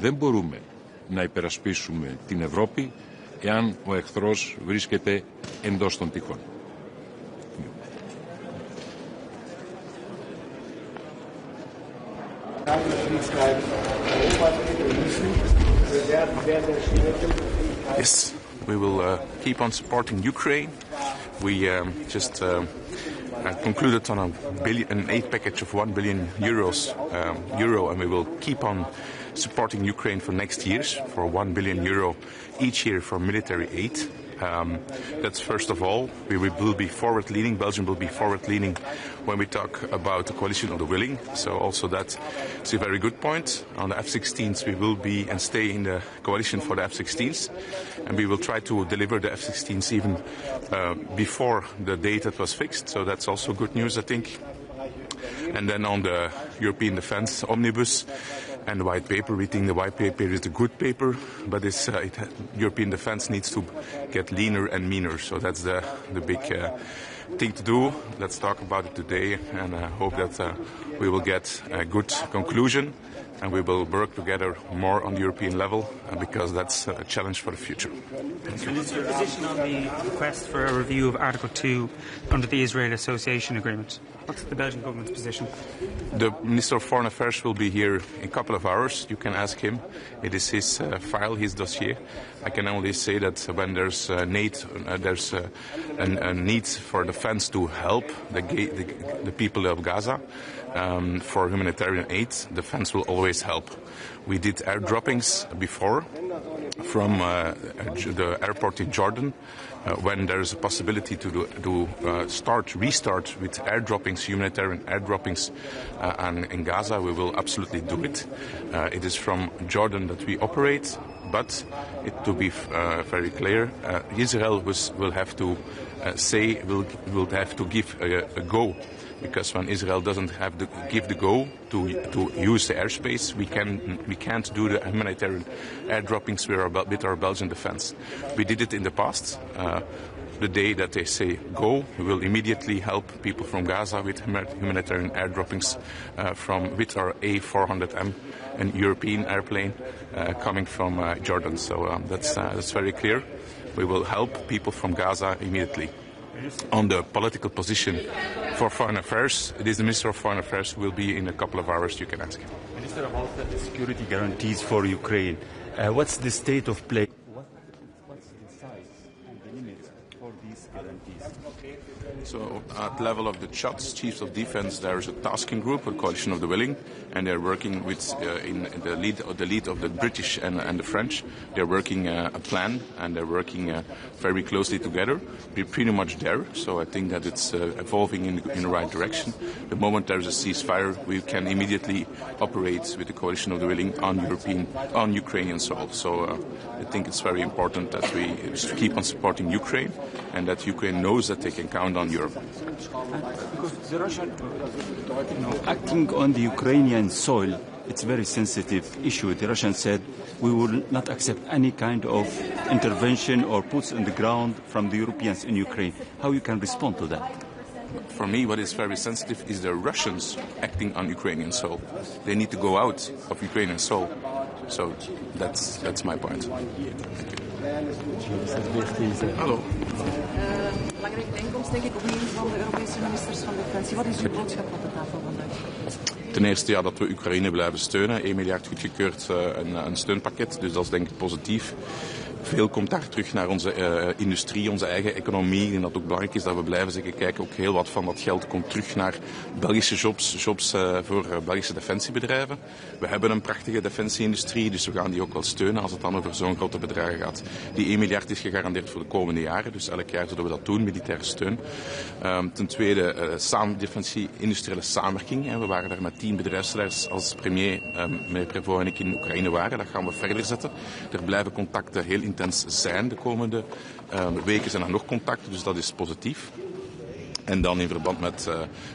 [SPEAKER 4] Δεν μπορούμε να υπερασπίσουμε την Ευρώπη εάν ο εχθρός βρίσκεται εντός των τυχών.
[SPEAKER 3] Yes, we will keep on supporting Ukraine. We just concluded on an aid package of 1 billion euro, and we will keep on supporting Ukraine for next years for 1 billion euro each year for military aid. That's first of all. We will be forward-leaning. Belgium will be forward-leaning when we talk about the coalition of the willing. So also that is a very good point. On the F-16s, we will be and stay in the coalition for the F-16s, and we will try to deliver the F-16s even before the date that was fixed. So that's also good news, I think. And then on the European Defence Omnibus and the White Paper, we think the White Paper is a good paper, but European defence needs to get leaner and meaner. So that's the big thing to do. Let's talk about it today, and I hope that we will get a good conclusion, and we will work together more on the European level, because that's a challenge for the future.
[SPEAKER 22] Thank you. What's your position on the request for a review of Article 2 under the Israel Association Agreement? What's the Belgian government's position?
[SPEAKER 3] The Minister of Foreign Affairs will be here in a couple of hours. You can ask him. It is his file, his dossier. I can only say that when there's a need for defense to help the people of Gaza for humanitarian aid, defense will always help. We did air droppings before from the airport in Jordan. When there is a possibility to restart with air droppings, humanitarian air droppings in Gaza, we will absolutely do it. It is from Jordan that we operate, but to be very clear, Israel will have to will have to give a go. Because when Israel doesn't give the go to use the airspace, we can't do the humanitarian air droppings with our Belgian defense. We did it in the past. The day that they say go, we will immediately help people from Gaza with humanitarian air droppings with our A400M, an European airplane coming from Jordan. So that's very clear. We will help people from Gaza immediately. On the political position for Foreign Affairs, it is the Minister of Foreign Affairs who will be in a couple of hours. You can ask him.
[SPEAKER 21] Minister, about the security guarantees for Ukraine, what's the state of play? What's the size and the limit for these guarantees?
[SPEAKER 3] So at level of the chiefs of defense, there is a tasking group, a coalition of the willing, and they're working with in the lead of the British and the French. They're working a plan, and they're working very closely together. We're pretty much there, so I think that it's evolving in the right direction. The moment there's a ceasefire, we can immediately operate with the coalition of the willing on Ukrainian soil. So I think it's very important that we keep on supporting Ukraine, and that Ukraine knows that they can count on Europe.
[SPEAKER 21] Because the Russian acting on the Ukrainian soil, it's a very sensitive issue. The Russians said we will not accept any kind of intervention or boots on the ground from the Europeans in Ukraine. How you can respond to that?
[SPEAKER 3] For me, what is very sensitive is the Russians acting on Ukrainian soil. They need to go out of Ukrainian soil. So that's my point. Hallo.
[SPEAKER 10] Belangrijke bijeenkomst, denk ik, opnieuw van de Europese ministers van Defensie. Wat is uw boodschap op de tafel vandaag?
[SPEAKER 3] Ten eerste dat we Oekraïne blijven steunen. 1 miljard goedgekeurd, een steunpakket. Dus dat is denk ik positief. Veel komt daar terug naar onze industrie, onze eigen economie. En dat ook belangrijk is dat we blijven zeggen, kijk, ook heel wat van dat geld komt terug naar Belgische jobs voor Belgische defensiebedrijven. We hebben een prachtige defensieindustrie, dus we gaan die ook wel steunen als het dan over zo'n grote bedragen gaat. Die 1 miljard is gegarandeerd voor de komende jaren, dus elk jaar zullen we dat doen, militaire steun. Ten tweede, defensie-industriële samenwerking. We waren daar met 10 bedrijfsleiders als premier, meneer Prévost en ik in Oekraïne waren. Dat gaan we verder zetten. Er blijven contacten heel intens zijn de komende weken zijn er nog contacten, dus dat is positief. En dan in verband met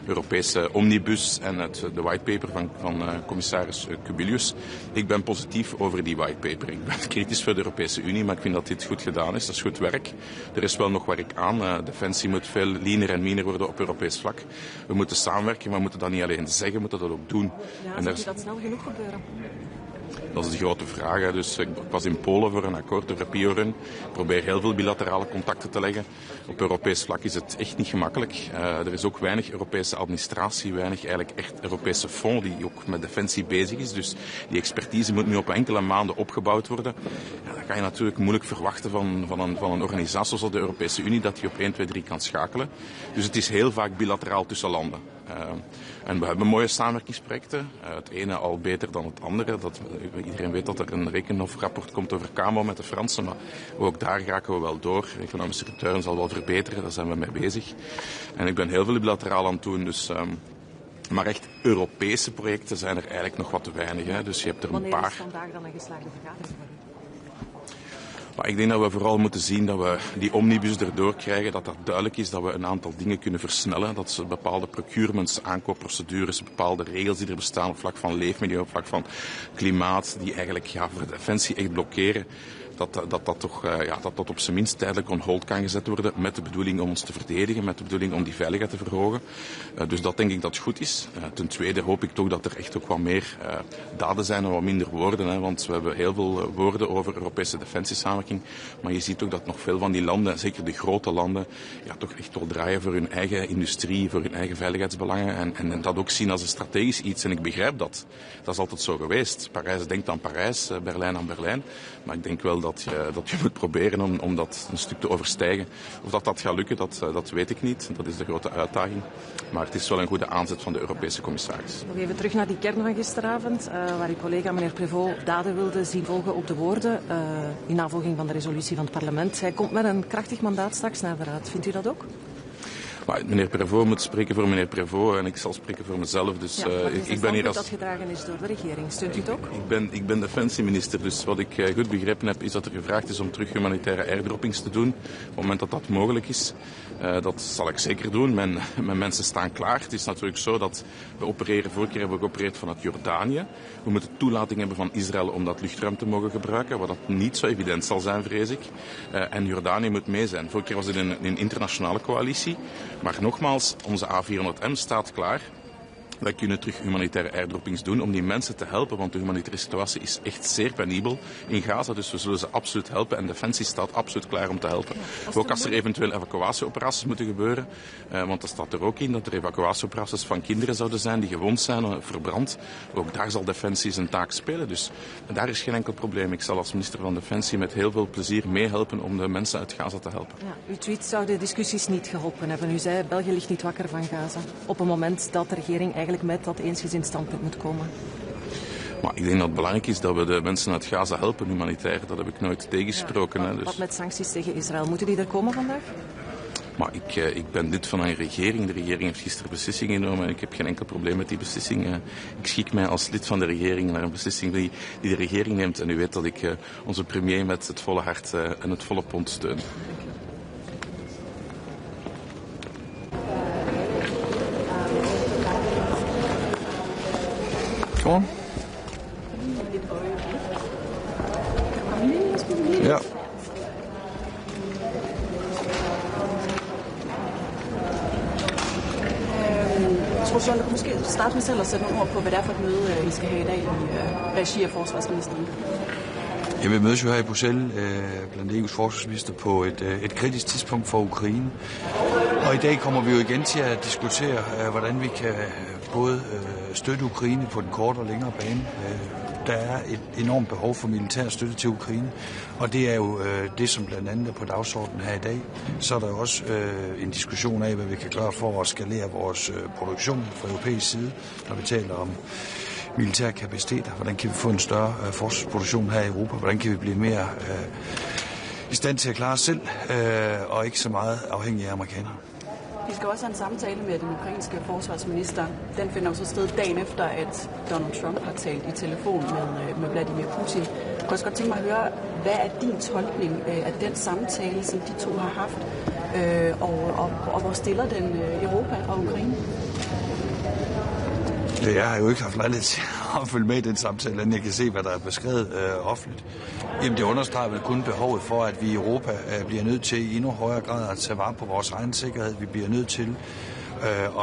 [SPEAKER 3] Europese omnibus en de whitepaper van commissaris Kubilius. Ik ben positief over die whitepaper. Ik ben kritisch voor de Europese Unie, maar ik vind dat dit goed gedaan is. Dat is goed werk. Er is wel nog werk aan. Defensie moet veel leaner en meaner worden op Europees vlak. We moeten samenwerken, maar we moeten dat niet alleen zeggen, we moeten dat ook doen.
[SPEAKER 10] Ja, en zie dat snel genoeg gebeuren?
[SPEAKER 3] Dat is de grote vraag. Hè. Dus ik was in Polen voor een akkoord over Pio-run. Ik probeer heel veel bilaterale contacten te leggen. Op Europees vlak is het echt niet gemakkelijk. Er is ook weinig Europese administratie, weinig eigenlijk echt Europese fonds die ook met defensie bezig is. Dus die expertise moet nu op enkele maanden opgebouwd worden. Ja, dan kan je natuurlijk moeilijk verwachten van een organisatie zoals de Europese Unie dat die op 1, 2, 3 kan schakelen. Dus het is heel vaak bilateraal tussen landen. En we hebben mooie samenwerkingsprojecten. Het ene al beter dan het andere. Iedereen weet dat er een rekenhofrapport komt over Camo met de Fransen, maar ook daar raken we wel door. Economische return zal wel verbeteren, daar zijn we mee bezig. En ik ben heel veel bilateraal aan het doen, dus... Maar echt Europese projecten zijn er eigenlijk nog wat te weinig. Hè. Dus je hebt er een paar.
[SPEAKER 10] Wanneer is vandaag dan een geslaagde vergadering voor u?
[SPEAKER 3] Maar ik denk dat we vooral moeten zien dat we die omnibus erdoor krijgen, dat dat duidelijk is, dat we een aantal dingen kunnen versnellen. Dat ze bepaalde procurements, aankoopprocedures, bepaalde regels die er bestaan op vlak van leefmilieu, op vlak van klimaat, die eigenlijk voor de defensie echt blokkeren. Dat op zijn minst tijdelijk on hold kan gezet worden met de bedoeling om ons te verdedigen, met de bedoeling om die veiligheid te verhogen. Dus dat denk ik dat goed is. Ten tweede hoop ik toch dat er echt ook wat meer daden zijn en wat minder woorden. Hè, want we hebben heel veel woorden over Europese defensiesamenwerking. Maar je ziet ook dat nog veel van die landen, zeker de grote landen, toch echt wel draaien voor hun eigen industrie, voor hun eigen veiligheidsbelangen. En dat ook zien als een strategisch iets. En ik begrijp dat. Dat is altijd zo geweest. Parijs denkt aan Parijs, Berlijn aan Berlijn. Maar ik denk wel dat je moet proberen om dat een stuk te overstijgen. Of dat gaat lukken, dat weet ik niet. Dat is de grote uitdaging. Maar het is wel een goede aanzet van de Europese commissaris.
[SPEAKER 10] Nog even terug naar die kern van gisteravond, waar uw collega meneer Prévost daden wilde zien volgen op de woorden. In navolging van de resolutie van het parlement. Hij komt met een krachtig mandaat straks naar de Raad. Vindt u dat ook?
[SPEAKER 3] Maar meneer Prévost moet spreken voor meneer Prévost en ik zal spreken voor mezelf. Dus ik ben hier als...
[SPEAKER 10] dat gedragen is door de regering. Steunt u het ook?
[SPEAKER 3] Ik ben defensieminister, dus wat ik goed begrepen heb is dat er gevraagd is om terug humanitaire airdroppings te doen. Op het moment dat dat mogelijk is, dat zal ik zeker doen. Mijn mensen staan klaar. Het is natuurlijk zo dat we opereren, vorige keer hebben we geopereerd vanuit Jordanië. We moeten toelating hebben van Israël om dat luchtruim te mogen gebruiken, wat dat niet zo evident zal zijn, vrees ik. En Jordanië moet mee zijn. Vorige keer was het een internationale coalitie. Maar nogmaals, onze A400M staat klaar. Wij kunnen terug humanitaire airdroppings doen om die mensen te helpen, want de humanitaire situatie is echt zeer penibel in Gaza, dus we zullen ze absoluut helpen en Defensie staat absoluut klaar om te helpen. Ook als er eventueel evacuatieoperaties moeten gebeuren, want dat staat er ook in, dat er evacuatieoperaties van kinderen zouden zijn die gewond zijn, verbrand. Ook daar zal Defensie zijn taak spelen, dus daar is geen enkel probleem. Ik zal als minister van Defensie met heel veel plezier meehelpen om de mensen uit Gaza te helpen.
[SPEAKER 10] Ja, uw tweet zou de discussies niet geholpen hebben. U zei, België ligt niet wakker van Gaza. Op een moment dat de regering eigenlijk met dat eensgezind standpunt moet komen.
[SPEAKER 3] Maar ik denk dat het belangrijk is dat we de mensen uit Gaza helpen, humanitair. Dat heb ik nooit tegengesproken.
[SPEAKER 10] Ja,
[SPEAKER 3] dus...
[SPEAKER 10] Wat met sancties tegen Israël, moeten die er komen vandaag?
[SPEAKER 3] Maar ik ben lid van een regering. De regering heeft gisteren beslissingen genomen en ik heb geen enkel probleem met die beslissing. Ik schik mij als lid van de regering naar een beslissing die de regering neemt. En u weet dat ik onze premier met het volle hart en het volle pond steun.
[SPEAKER 11] Gewoon? Ja.
[SPEAKER 10] Tror John, måske starte med selv at sætte nogle ord på, hvad det er for et møde, I skal have i dag i regi af forsvarsministeren?
[SPEAKER 11] Vi mødes jo her i Bruxelles blandt EU's forsvarsminister på et kritisk tidspunkt for Ukraine. Og i dag kommer vi jo igen til at diskutere, hvordan vi kan både støtte Ukraine på den korte og længere bane. Der er et enormt behov for militær støtte til Ukraine, og det er jo det, som blandt andet er på dagsordenen her i dag. Så er der også en diskussion af, hvad vi kan gøre for at skalere vores produktion fra europæisk side, når vi taler om militære kapaciteter. Hvordan kan vi få en større forsvarsproduktion her i Europa? Hvordan kan vi blive mere i stand til at klare os selv, og ikke så meget afhængige af amerikanere?
[SPEAKER 10] Vi skal også have en samtale med den ukrainske forsvarsminister. Den finder jo så sted dagen efter, at Donald Trump har talt i telefon med Vladimir Putin.
[SPEAKER 12] kunne også godt tænke mig at høre, hvad er din tolkning af den samtale, som de to har haft, og hvor stiller den Europa og Ukraine?
[SPEAKER 11] Jeg har jo ikke haft lejlighed til at følge med i den samtale, end jeg kan se, hvad der er beskrevet offentligt. Jamen det understreger vel kun behovet for, at vi i Europa bliver nødt til i endnu højere grad at tage vare på vores egen sikkerhed. Vi bliver nødt til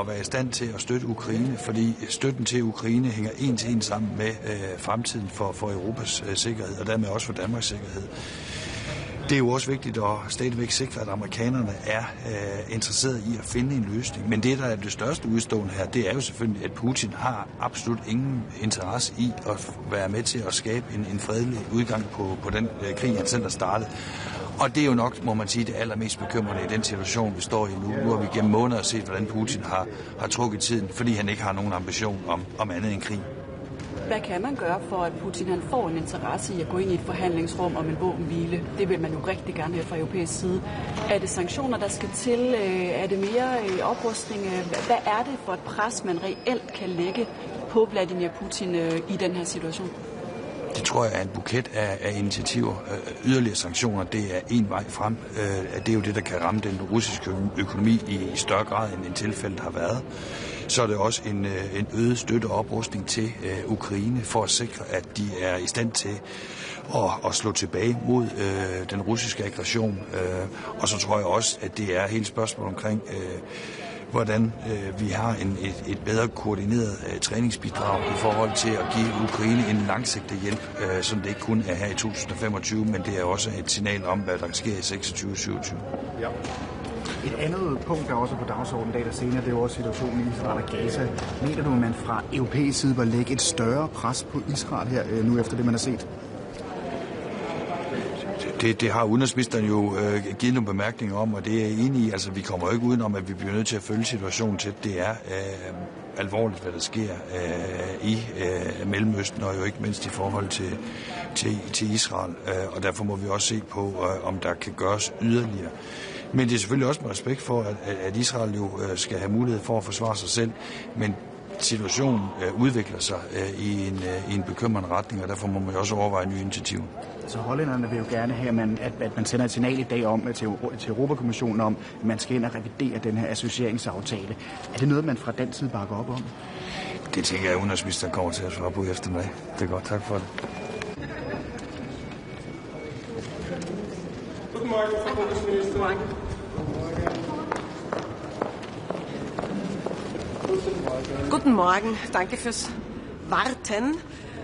[SPEAKER 11] at være i stand til at støtte Ukraine, fordi støtten til Ukraine hænger en til en sammen med fremtiden for Europas sikkerhed, og dermed også for Danmarks sikkerhed. Det er jo også vigtigt at stadigvæk sikre, at amerikanerne er interesseret i at finde en løsning. Men det, der er det største udstående her, det er jo selvfølgelig, at Putin har absolut ingen interesse i at være med til at skabe en fredelig udgang på den krig, han selv har startet. Og det er jo nok, må man sige, det allermest bekymrende i den situation, vi står i nu. Nu har vi gennem måneder set, hvordan Putin har trukket tiden, fordi han ikke har nogen ambition om andet end krig.
[SPEAKER 12] Hvad kan man gøre for, at Putin han får en interesse i at gå ind i et forhandlingsrum om en våbenhvile? Det vil man jo rigtig gerne have fra europæisk side. Er det sanktioner, der skal til? Er det mere oprustning? Hvad er det for et pres, man reelt kan lægge på Vladimir Putin i den her situation?
[SPEAKER 11] Det tror jeg er en buket af initiativer. Yderligere sanktioner, det er en vej frem. Det er jo det, der kan ramme den russiske økonomi i større grad, end tilfældet har været. Så er det også en øget støtte og oprustning til Ukraine for at sikre, at de er i stand til at slå tilbage mod den russiske aggression. Og så tror jeg også, at det er hele spørgsmålet omkring, hvordan vi har et bedre koordineret træningsbidrag i forhold til at give Ukraine en langsigtet hjælp, som det ikke kun er her i 2025, men det er også et signal om, hvad der sker i 26-27.
[SPEAKER 13] Ja. Et andet punkt, der også er på dagsordenen dag der senere, det er jo også situationen i Israel og Gaza. Mener du, at man fra europæisk side bør lægge et større pres på Israel her, nu efter det, man har set?
[SPEAKER 11] Det har udenrigsministeren jo givet nogle bemærkninger om, og det er jeg enig i. Altså, vi kommer jo ikke udenom, at vi bliver nødt til at følge situationen til. Det er alvorligt, hvad der sker i Mellemøsten, og jo ikke mindst i forhold til Israel. Og derfor må vi også se på, om der kan gøres yderligere. Men det er selvfølgelig også med respekt for, at Israel jo skal have mulighed for at forsvare sig selv. Men situationen udvikler sig i en bekymrende retning, og derfor må man også overveje nye initiativer.
[SPEAKER 13] Så hollænderne vil jo gerne have, at man sender et signal i dag om til Europakommissionen om, at man skal ind og revidere den her associeringsaftale. Er det noget, man fra den side bakker op om?
[SPEAKER 11] Det tænker jeg, at udenrigsministeren kommer til at svare på eftermiddag. Det er godt. Tak for det.
[SPEAKER 23] Guten Morgen, danke fürs Warten.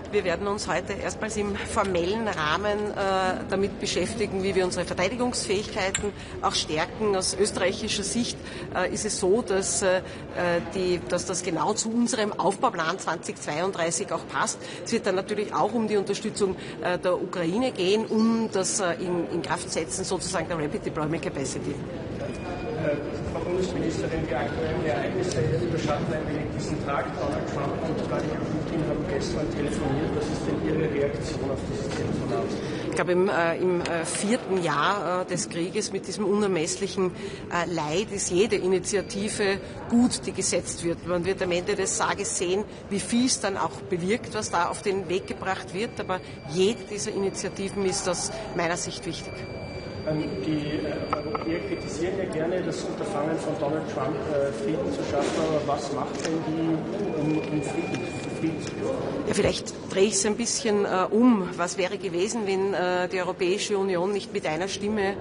[SPEAKER 23] Wir werden uns heute erstmals im formellen Rahmen damit beschäftigen, wie wir unsere Verteidigungsfähigkeiten auch stärken. Aus österreichischer Sicht ist es so, dass das genau zu unserem Aufbauplan 2032 auch passt. Es wird dann natürlich auch um die Unterstützung der Ukraine gehen, um das in Kraft setzen, sozusagen der Rapid Deployment Capacity.
[SPEAKER 8] Frau Bundesministerin, die aktuellen Ereignisse überschatten ein wenig diesen Tag. Donald Trump und Vladimir Putin haben gestern telefoniert. Was ist denn Ihre Reaktion auf dieses Telefonat?
[SPEAKER 23] Ich glaube, im 4. Jahr des Krieges mit diesem unermesslichen Leid ist jede Initiative gut, die gesetzt wird. Man wird am Ende des Tages sehen, wie viel es dann auch bewirkt, was da auf den Weg gebracht wird. Aber jede dieser Initiativen ist aus meiner Sicht wichtig.
[SPEAKER 8] Die Europäer kritisieren ja gerne das Unterfangen von Donald Trump, Frieden zu schaffen, aber was macht denn die EU, um Frieden zu führen?
[SPEAKER 23] Ja, vielleicht drehe ich es ein bisschen um. Was wäre gewesen, wenn die Europäische Union nicht mit einer Stimme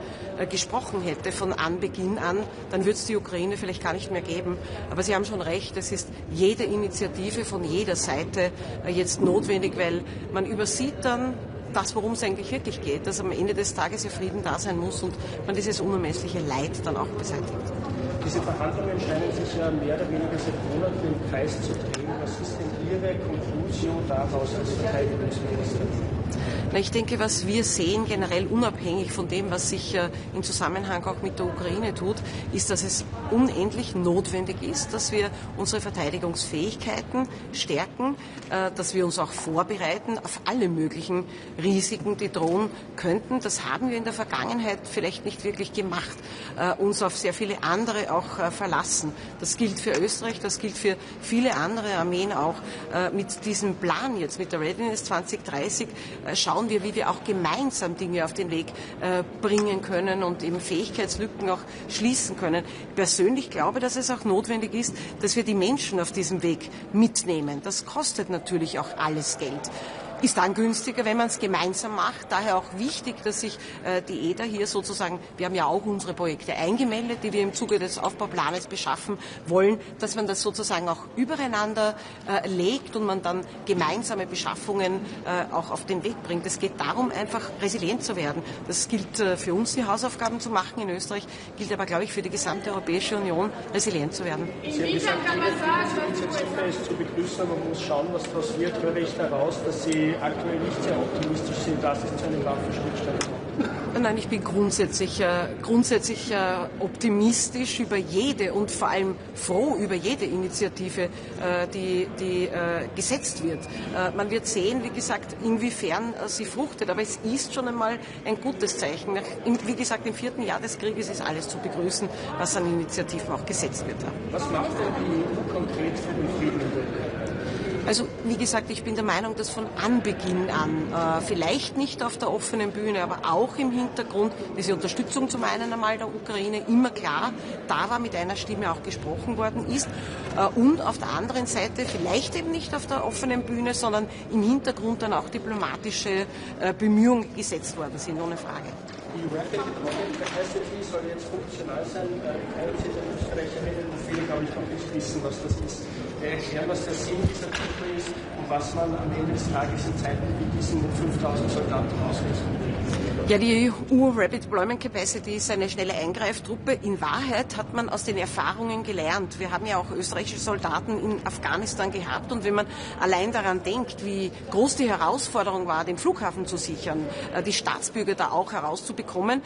[SPEAKER 23] gesprochen hätte von Anbeginn an? Dann würde es die Ukraine vielleicht gar nicht mehr geben. Aber Sie haben schon recht, es ist jede Initiative von jeder Seite jetzt notwendig, weil man übersieht dann das, worum es eigentlich wirklich geht, dass am Ende des Tages ja Frieden da sein muss und man dieses unermessliche Leid dann auch beseitigt.
[SPEAKER 8] Diese Verhandlungen scheinen sich ja mehr oder weniger seit Monaten im Kreis zu drehen. Was ist denn Ihre Konklusion daraus als Verteidigungsministerin?
[SPEAKER 23] Ich denke, was wir sehen, generell unabhängig von dem, was sich im Zusammenhang auch mit der Ukraine tut, ist, dass es unendlich notwendig ist, dass wir unsere Verteidigungsfähigkeiten stärken, dass wir uns auch vorbereiten auf alle möglichen Risiken, die drohen könnten. Das haben wir in der Vergangenheit vielleicht nicht wirklich gemacht, uns auf sehr viele andere auch verlassen. Das gilt für Österreich, das gilt für viele andere Armeen auch. Mit diesem Plan jetzt, mit der Readiness 2030, schauen schauen wir, wie wir auch gemeinsam Dinge auf den Weg bringen können und eben Fähigkeitslücken auch schließen können. Ich persönlich glaube, dass es auch notwendig ist, dass wir die Menschen auf diesem Weg mitnehmen. Das kostet natürlich auch alles Geld. Ist dann günstiger, wenn man es gemeinsam macht. Daher auch wichtig, dass sich die EDA hier sozusagen, wir haben ja auch unsere Projekte eingemeldet, die wir im Zuge des Aufbauplanes beschaffen wollen, dass man das sozusagen auch übereinander legt und man dann gemeinsame Beschaffungen auch auf den Weg bringt. Es geht darum, einfach resilient zu werden. Das gilt für uns, die Hausaufgaben zu machen in Österreich, gilt aber, glaube ich, für die gesamte Europäische Union, resilient zu werden.
[SPEAKER 8] Sie haben gesagt, die Initiative ist zu begrüßen, aber man muss schauen, was daraus wird. Höre ich daraus, dass Sie aktuell nicht sehr optimistisch sind, dass es zu einem Waffenstillstand kommt?
[SPEAKER 23] Nein, ich bin grundsätzlich optimistisch über jede und vor allem froh über jede Initiative, die gesetzt wird. Man wird sehen, wie gesagt, inwiefern sie fruchtet, aber es ist schon einmal ein gutes Zeichen. Wie gesagt, im 4. Jahr des Krieges ist alles zu begrüßen, was an Initiativen auch gesetzt wird.
[SPEAKER 8] Was macht denn die EU konkret für den Frieden in der Welt?
[SPEAKER 23] Also wie gesagt, ich bin der Meinung, dass von Anbeginn an, vielleicht nicht auf der offenen Bühne, aber auch im Hintergrund, diese Unterstützung zum einen einmal der Ukraine immer klar da war, mit einer Stimme auch gesprochen worden ist. Und auf der anderen Seite vielleicht eben nicht auf der offenen Bühne, sondern im Hintergrund dann auch diplomatische Bemühungen gesetzt worden sind, ohne Frage.
[SPEAKER 8] Die Rapid Deployment Capacity soll jetzt funktional sein. Keiner der Österreicherinnen und viele, glaube ich, noch nicht wissen, was das ist. Erklären, was der Sinn dieser Truppe ist und was man am Ende des Tages in Zeiten wie diesen mit 5000 Soldaten auslösen will.
[SPEAKER 23] Ja, die EU Rapid Deployment Capacity ist eine schnelle Eingreiftruppe. In Wahrheit hat man aus den Erfahrungen gelernt. Wir haben ja auch österreichische Soldaten in Afghanistan gehabt und wenn man allein daran denkt, wie groß die Herausforderung war, den Flughafen zu sichern, die Staatsbürger da auch herauszubekommen,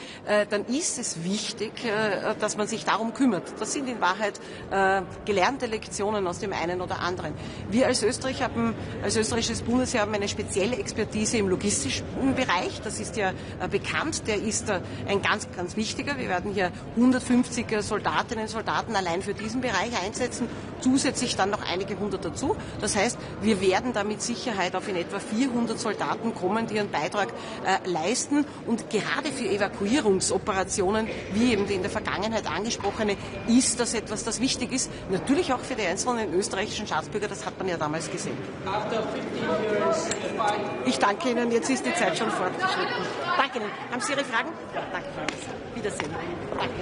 [SPEAKER 23] dann ist es wichtig, dass man sich darum kümmert. Das sind in Wahrheit gelernte Lektionen aus dem einen oder anderen. Wir als österreichisches Bundesheer haben eine spezielle Expertise im logistischen Bereich. Das ist ja bekannt, der ist ein ganz, ganz wichtiger. Wir werden hier 150 Soldatinnen und Soldaten allein für diesen Bereich einsetzen, zusätzlich dann noch einige hundert dazu. Das heißt, wir werden da mit Sicherheit auf in etwa 400 Soldaten kommen, die ihren Beitrag leisten. Und gerade für Evakuierungsoperationen, wie eben die in der Vergangenheit angesprochene, ist das etwas, das wichtig ist. Natürlich auch für die einzelnen österreichischen Staatsbürger, das hat man ja damals gesehen. Ich danke Ihnen, jetzt ist die Zeit schon fortgeschritten. Danke Ihnen. Haben Sie Ihre Fragen? Ja, danke. Wiedersehen. Danke.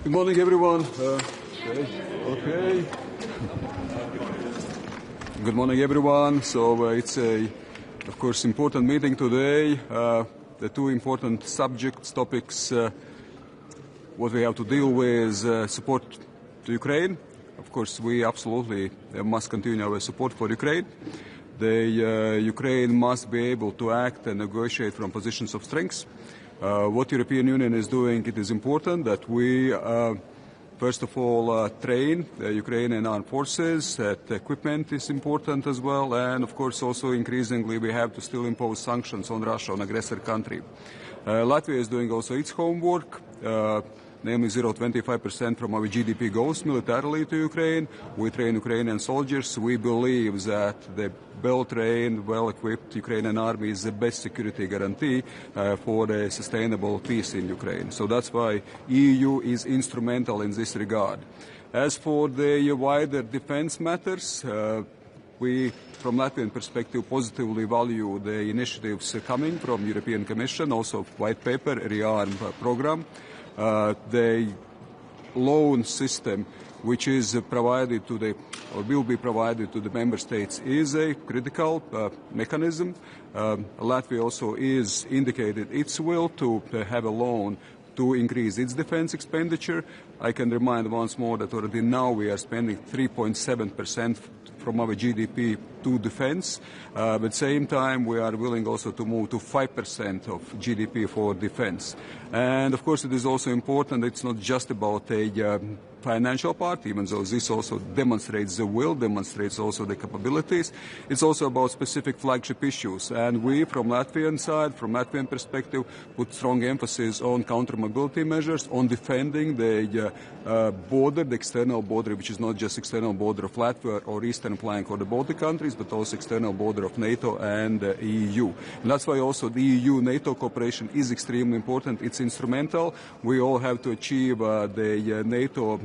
[SPEAKER 9] Good morning, everyone. Okay. Good morning, everyone. So it's of course, important meeting today. The two important topics. What we have to deal with support to Ukraine. Of course, we absolutely must continue our support for Ukraine. Ukraine must be able to act and negotiate from positions of strength. What European Union is doing, it is important that we, first of all, train the Ukrainian armed forces. That equipment is important as well. And, of course, also increasingly we have to still impose sanctions on Russia, on aggressor country. Latvia is doing also its homework. Namely 0.25% from our GDP goes militarily to Ukraine. We train Ukrainian soldiers. We believe that the well-trained, well-equipped Ukrainian army is the best security guarantee for a sustainable peace in Ukraine. So that's why EU is instrumental in this regard. As for the wider defense matters, we, from Latvian perspective, positively value the initiatives coming from European Commission, also white paper, rearm program. The loan system which is provided to the, or will be provided to the member states, is a critical mechanism. Latvia also is indicated its will to have a loan to increase its defense expenditure. I can remind once more that already now we are spending 3.7% from our GDP to defense. But at the same time, we are willing also to move to 5% of GDP for defense. And of course, it is also important, it's not just about a financial part, even though this also demonstrates the will, demonstrates also the capabilities. It's also about specific flagship issues. And we, from Latvian side, from Latvian perspective, put strong emphasis on counter-mobility measures, on defending the border, the external border, which is not just external border of Latvia or eastern flank or the Baltic countries, but also external border of NATO and EU. And that's why also the EU-NATO cooperation is extremely important. It's instrumental. We all have to achieve the NATO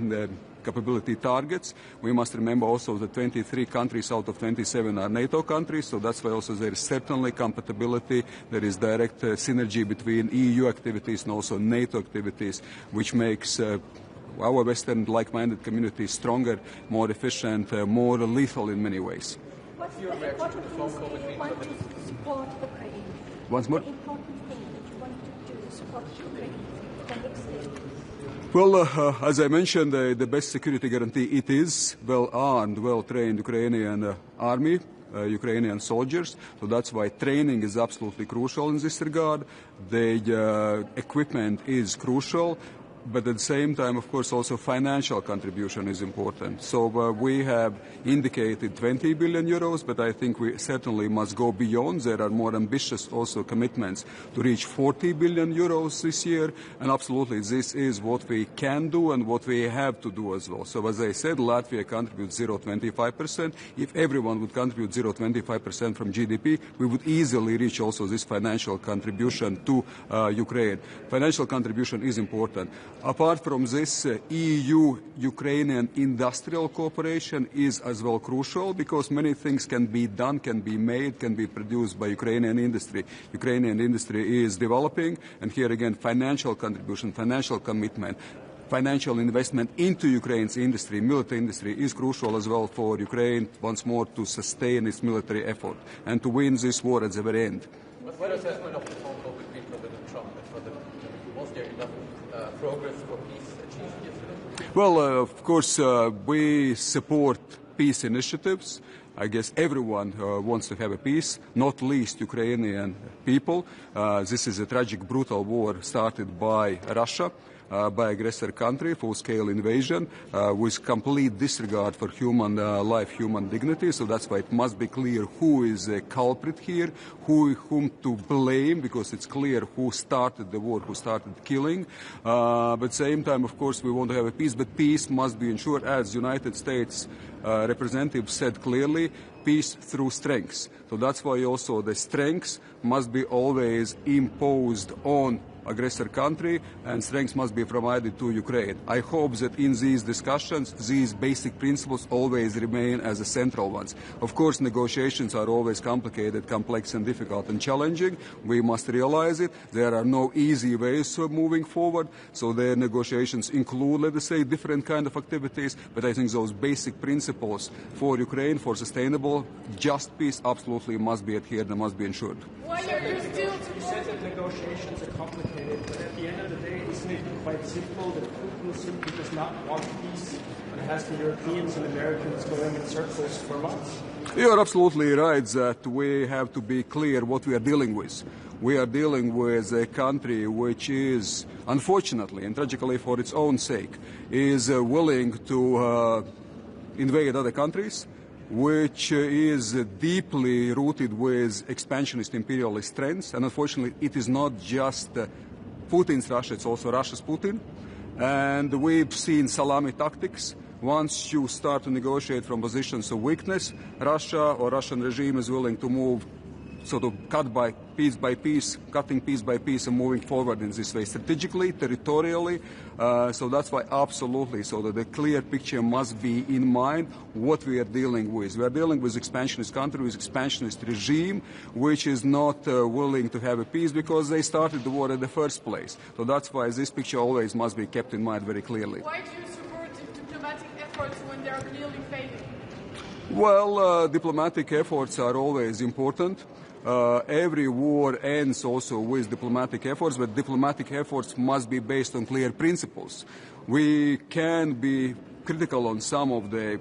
[SPEAKER 9] capability targets. We must remember also that 23 countries out of 27 are NATO countries, so that's why also there is certainly compatibility, there is direct synergy between EU activities and also NATO activities, which makes our Western like-minded community stronger, more efficient, more lethal in many ways.
[SPEAKER 5] What's your reaction to the phone call between
[SPEAKER 14] you want to support Ukraine?
[SPEAKER 9] Once more?
[SPEAKER 14] The important thing that you want to do to support Ukraine.
[SPEAKER 9] Well, as I mentioned, the best security guarantee, it is well-armed, well-trained Ukrainian army, Ukrainian soldiers. So that's why training is absolutely crucial in this regard. The equipment is crucial. But at the same time, of course, also financial contribution is important. So we have indicated 20 billion euros, but I think we certainly must go beyond. There are more ambitious also commitments to reach 40 billion euros this year. And absolutely, this is what we can do and what we have to do as well. So as I said, Latvia contributes 0.25%. If everyone would contribute 0.25% from GDP, we would easily reach also this financial contribution to Ukraine. Financial contribution is important. Apart from this, EU-Ukrainian industrial cooperation is as well crucial because many things can be done, can be made, can be produced by Ukrainian industry. Ukrainian industry is developing, and here again, financial contribution, financial commitment, financial investment into Ukraine's industry, military industry, is crucial as well for Ukraine, once more, to sustain its military effort and to win this war at the very end.
[SPEAKER 5] What's your assessment of the phone call between President Trump and President Putin? Was there enough progress for peace achieved yesterday?
[SPEAKER 9] Well, of course, we support peace initiatives. I guess everyone wants to have a peace, not least Ukrainian people. This is a tragic, brutal war started by Russia, by aggressor country, full-scale invasion, with complete disregard for human life, human dignity. So that's why it must be clear who is a culprit here, whom to blame, because it's clear who started the war, who started killing. But at the same time, of course, we want to have a peace, but peace must be ensured, as United States representative said clearly, peace through strengths. So that's why also the strengths must be always imposed on aggressor country, and strengths must be provided to Ukraine. I hope that in these discussions, these basic principles always remain as the central ones. Of course, negotiations are always complicated, complex and difficult and challenging. We must realize it. There are no easy ways of moving forward, so the negotiations include, let us say, different kind of activities, but I think those basic principles for Ukraine, for sustainable, just peace, absolutely must be adhered and must be ensured.
[SPEAKER 7] Why are you still...
[SPEAKER 8] You said that negotiations are complicated, but at the end of the day, isn't it quite simple that Putin simply does not want peace, but has the Europeans and Americans going in circles for months?
[SPEAKER 9] You are absolutely right that we have to be clear what we are dealing with. We are dealing with a country which is, unfortunately and tragically for its own sake, is willing to invade other countries, which is deeply rooted with expansionist imperialist trends. And unfortunately, it is not just Putin's Russia, it's also Russia's Putin. And we've seen salami tactics. Once you start to negotiate from positions of weakness, Russia or Russian regime is willing to move, sort of cut by piece, cutting piece by piece and moving forward in this way, strategically, territorially. So that's why absolutely, so that the clear picture must be in mind what we are dealing with. We are dealing with expansionist country, with expansionist regime, which is not willing to have a peace because they started the war in the first place. So that's why this picture always must be kept in mind very clearly.
[SPEAKER 7] Why do you support diplomatic efforts when they are clearly failing?
[SPEAKER 9] Well, diplomatic efforts are always important. Every war ends also with diplomatic efforts, but diplomatic efforts must be based on clear principles. We can be critical on some of the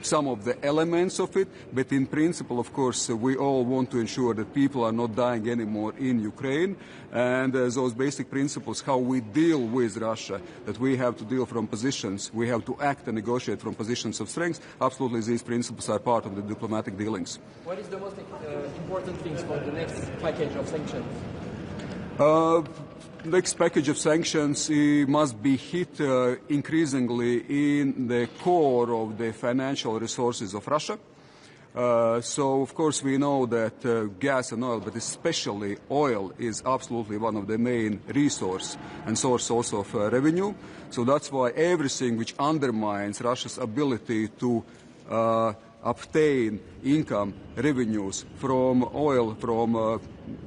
[SPEAKER 9] some of the elements of it, but in principle, of course, we all want to ensure that people are not dying anymore in Ukraine. And those basic principles, how we deal with Russia, that we have to deal from positions, we have to act and negotiate from positions of strength, absolutely these principles are part of the diplomatic dealings.
[SPEAKER 15] What is the most important things for the next package of sanctions?
[SPEAKER 9] Next package of sanctions must be hit increasingly in the core of the financial resources of Russia. So, of course, we know that gas and oil, but especially oil, is absolutely one of the main resource and source also of revenue. So that's why everything which undermines Russia's ability to obtain income, revenues from oil, from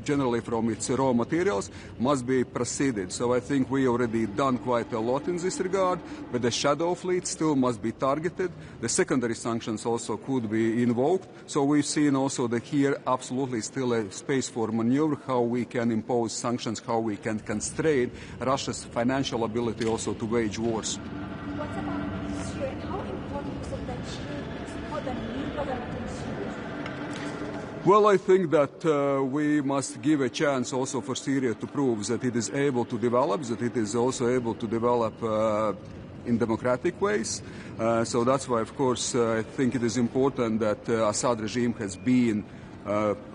[SPEAKER 9] generally from its raw materials, must be preceded. So I think we already done quite a lot in this regard, but the shadow fleet still must be targeted. The secondary sanctions also could be invoked. So we've seen also that here absolutely still a space for maneuver, how we can impose sanctions, how we can constrain Russia's financial ability also to wage wars.
[SPEAKER 14] What about Syria and how important is it that she support the new government in Syria?
[SPEAKER 9] Well, I think that we must give a chance also for Syria to prove that it is able to develop, that it is also able to develop in democratic ways. So that's why, of course, I think it is important that Assad regime has been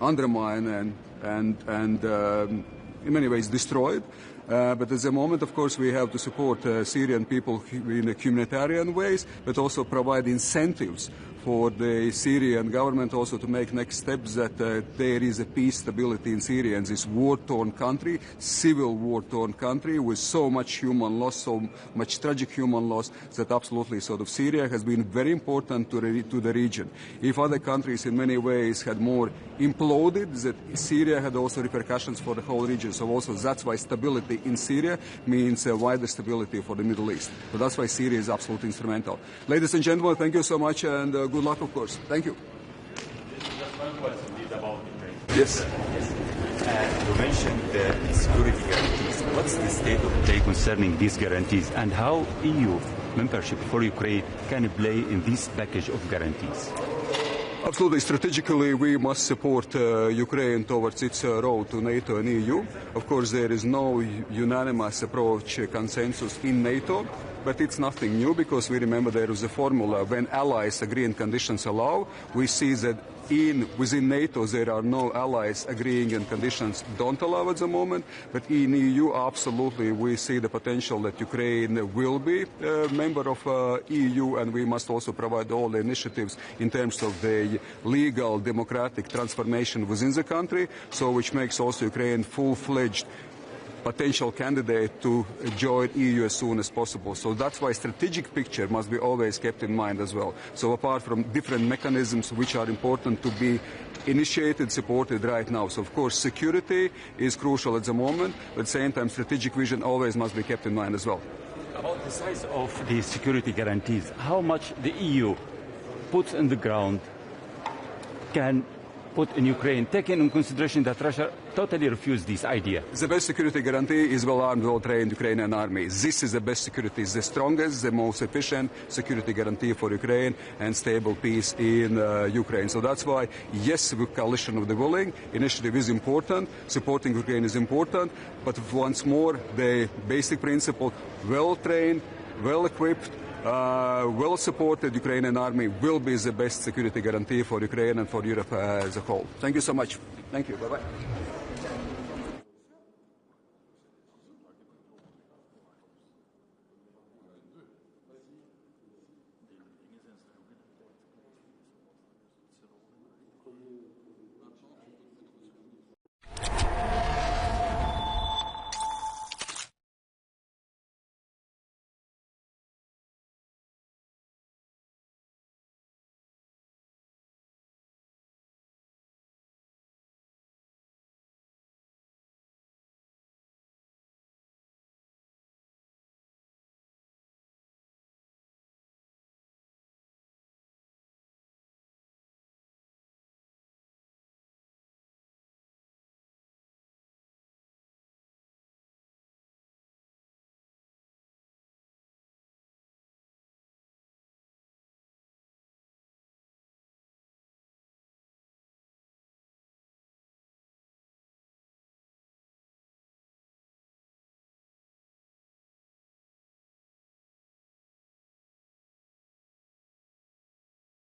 [SPEAKER 9] undermined and in many ways destroyed. But at the moment, of course, we have to support Syrian people in a humanitarian ways, but also provide incentives for the Syrian government also to make next steps that there is a peace, stability in Syria, and this war-torn country, civil war-torn country with so much human loss, so much tragic human loss, that absolutely sort of Syria has been very important to the region. If other countries in many ways had more imploded, that Syria had also repercussions for the whole region. So also that's why stability in Syria means wider stability for the Middle East. So that's why Syria is absolutely instrumental. Ladies and gentlemen, thank you so much, and good luck, of course. Thank you.
[SPEAKER 16] Just one question about Ukraine.
[SPEAKER 9] Yes.
[SPEAKER 16] You mentioned the security guarantees. What's the state of play concerning these guarantees, and how EU membership for Ukraine can play in this package of guarantees?
[SPEAKER 9] Absolutely. Strategically, we must support Ukraine towards its road to NATO and EU. Of course, there is no unanimous approach consensus in NATO, but it's nothing new because we remember there is a formula. When allies agree and conditions allow, we see that within NATO there are no allies agreeing and conditions don't allow at the moment, but in EU absolutely we see the potential that Ukraine will be a member of EU, and we must also provide all the initiatives in terms of the legal democratic transformation within the country, so which makes also Ukraine full-fledged potential candidate to join EU as soon as possible. So that's why strategic picture must be always kept in mind as well. So apart from different mechanisms which are important to be initiated, supported right now. So of course security is crucial at the moment, but at the same time strategic vision always must be kept in mind as well.
[SPEAKER 16] About the size of the security guarantees, how much the EU puts in the ground can put in Ukraine, taking in consideration that Russia totally refused this idea?
[SPEAKER 9] The best security guarantee is well-armed, well-trained Ukrainian army. This is the best security, it's the strongest, the most efficient security guarantee for Ukraine and stable peace in Ukraine. So that's why, yes, the coalition of the willing initiative is important, supporting Ukraine is important, but once more, the basic principle, well-trained, well-equipped, well-supported Ukrainian army will be the best security guarantee for Ukraine and for Europe as a whole. Thank you so much. Thank you. Bye-bye.